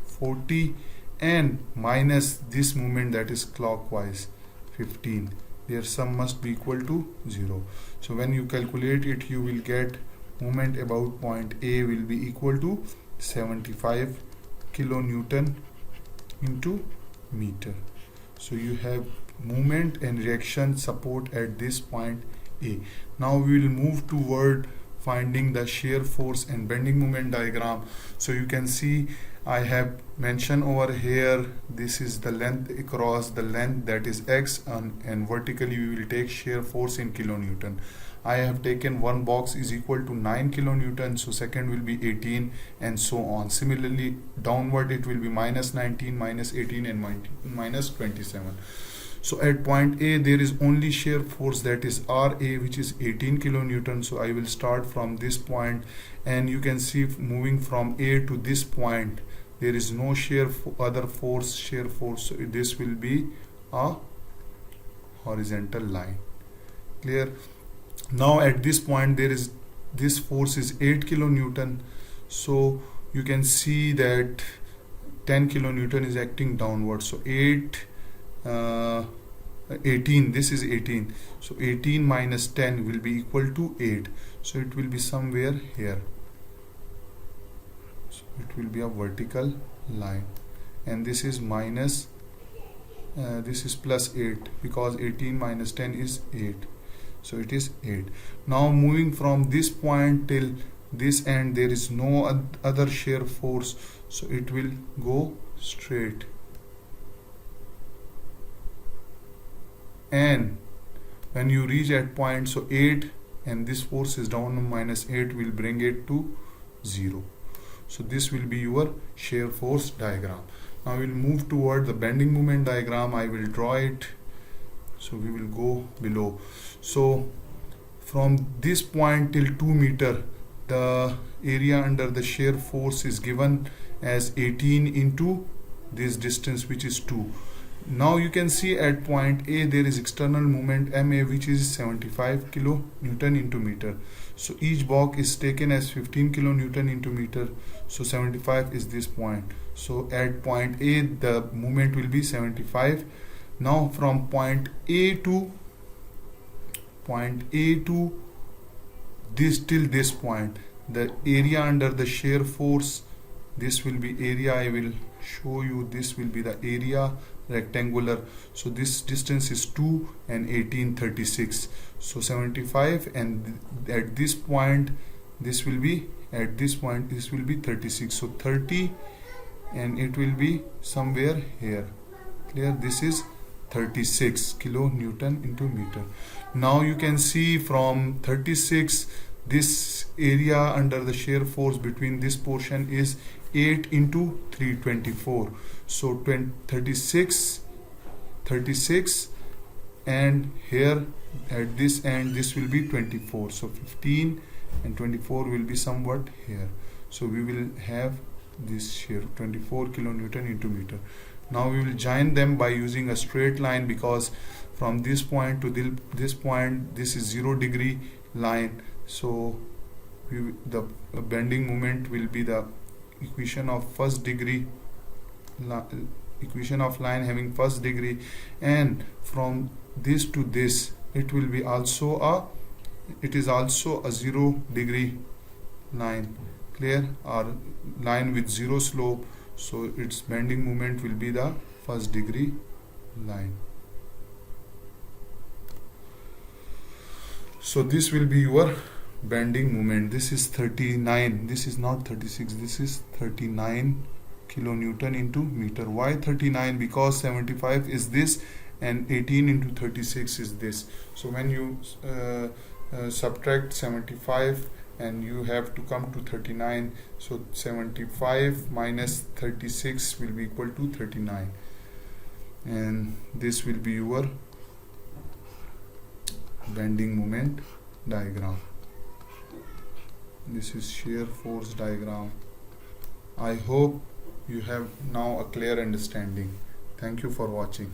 40, and minus this moment that is clockwise 15, their sum must be equal to 0. So when you calculate it, you will get moment about point A will be equal to 75 kilonewton into meter. So you have movement and reaction support at this point A. Now we will move toward finding the shear force and bending moment diagram. So you can see I have mentioned over here, this is the length across the length, that is x, and vertically we will take shear force in kilonewton. I have taken one box is equal to 9 kilonewton, so second will be 18 and so on. Similarly downward it will be minus 19, minus 18 and minus 27. So at point A there is only shear force, that is RA, which is 18 kilonewton. So I will start from this point, and you can see moving from A to this point there is no shear other force, shear force, so this will be a horizontal line. Clear? Now at this point there is this force is 8 kilonewton, so you can see that 10 kilonewton is acting downward, so 18, this is 18, so 18 minus 10 will be equal to 8, so it will be somewhere here, so it will be a vertical line, and this is minus this is plus 8 because 18 minus 10 is 8, so it is 8. Now moving from this point till this end there is no other shear force, so it will go straight, and when you reach at point, so 8 and this force is down, minus 8 will bring it to 0. So this will be your shear force diagram. Now we will move toward the bending moment diagram. I will draw it, so we will go below. So from this point till 2 meter, the area under the shear force is given as 18 into this distance, which is 2. Now you can see at point A there is external moment MA, which is 75 kilonewton into meter. So each block is taken as 15 kilonewton into meter, so 75 is this point. So at point A the moment will be 75. Now from point A to this till this point, the area under the shear force, this will be area, I will show you, this will be the area rectangular. So this distance is 2 and 18, 36, so 75, and at this point this will be, at this point this will be 36, so 30, and it will be somewhere here. Clear? This is 36 kilonewton into meter. Now you can see from 36, this area under the shear force between this portion is 8 into 324, so 36, and here at this end this will be 24, so 15 and 24 will be somewhat here, so we will have this shear 24 kilonewton into meter. Now we will join them by using a straight line, because from this point to this point this is 0 degree line, so the bending moment will be the equation of first degree, equation of line having first degree, and from this to this it will be also a 0 degree line, clear, or line with zero slope, so its bending moment will be the first degree line. So this will be your bending moment. This is 39, this is not 36, this is 39 kilonewton into meter. Why 39? Because 75 is this and 18 into 36 is this. So when you subtract 75 and you have to come to 39, so 75 minus 36 will be equal to 39, and this will be your bending moment diagram. This is shear force diagram. I hope you have now a clear understanding. Thank you for watching.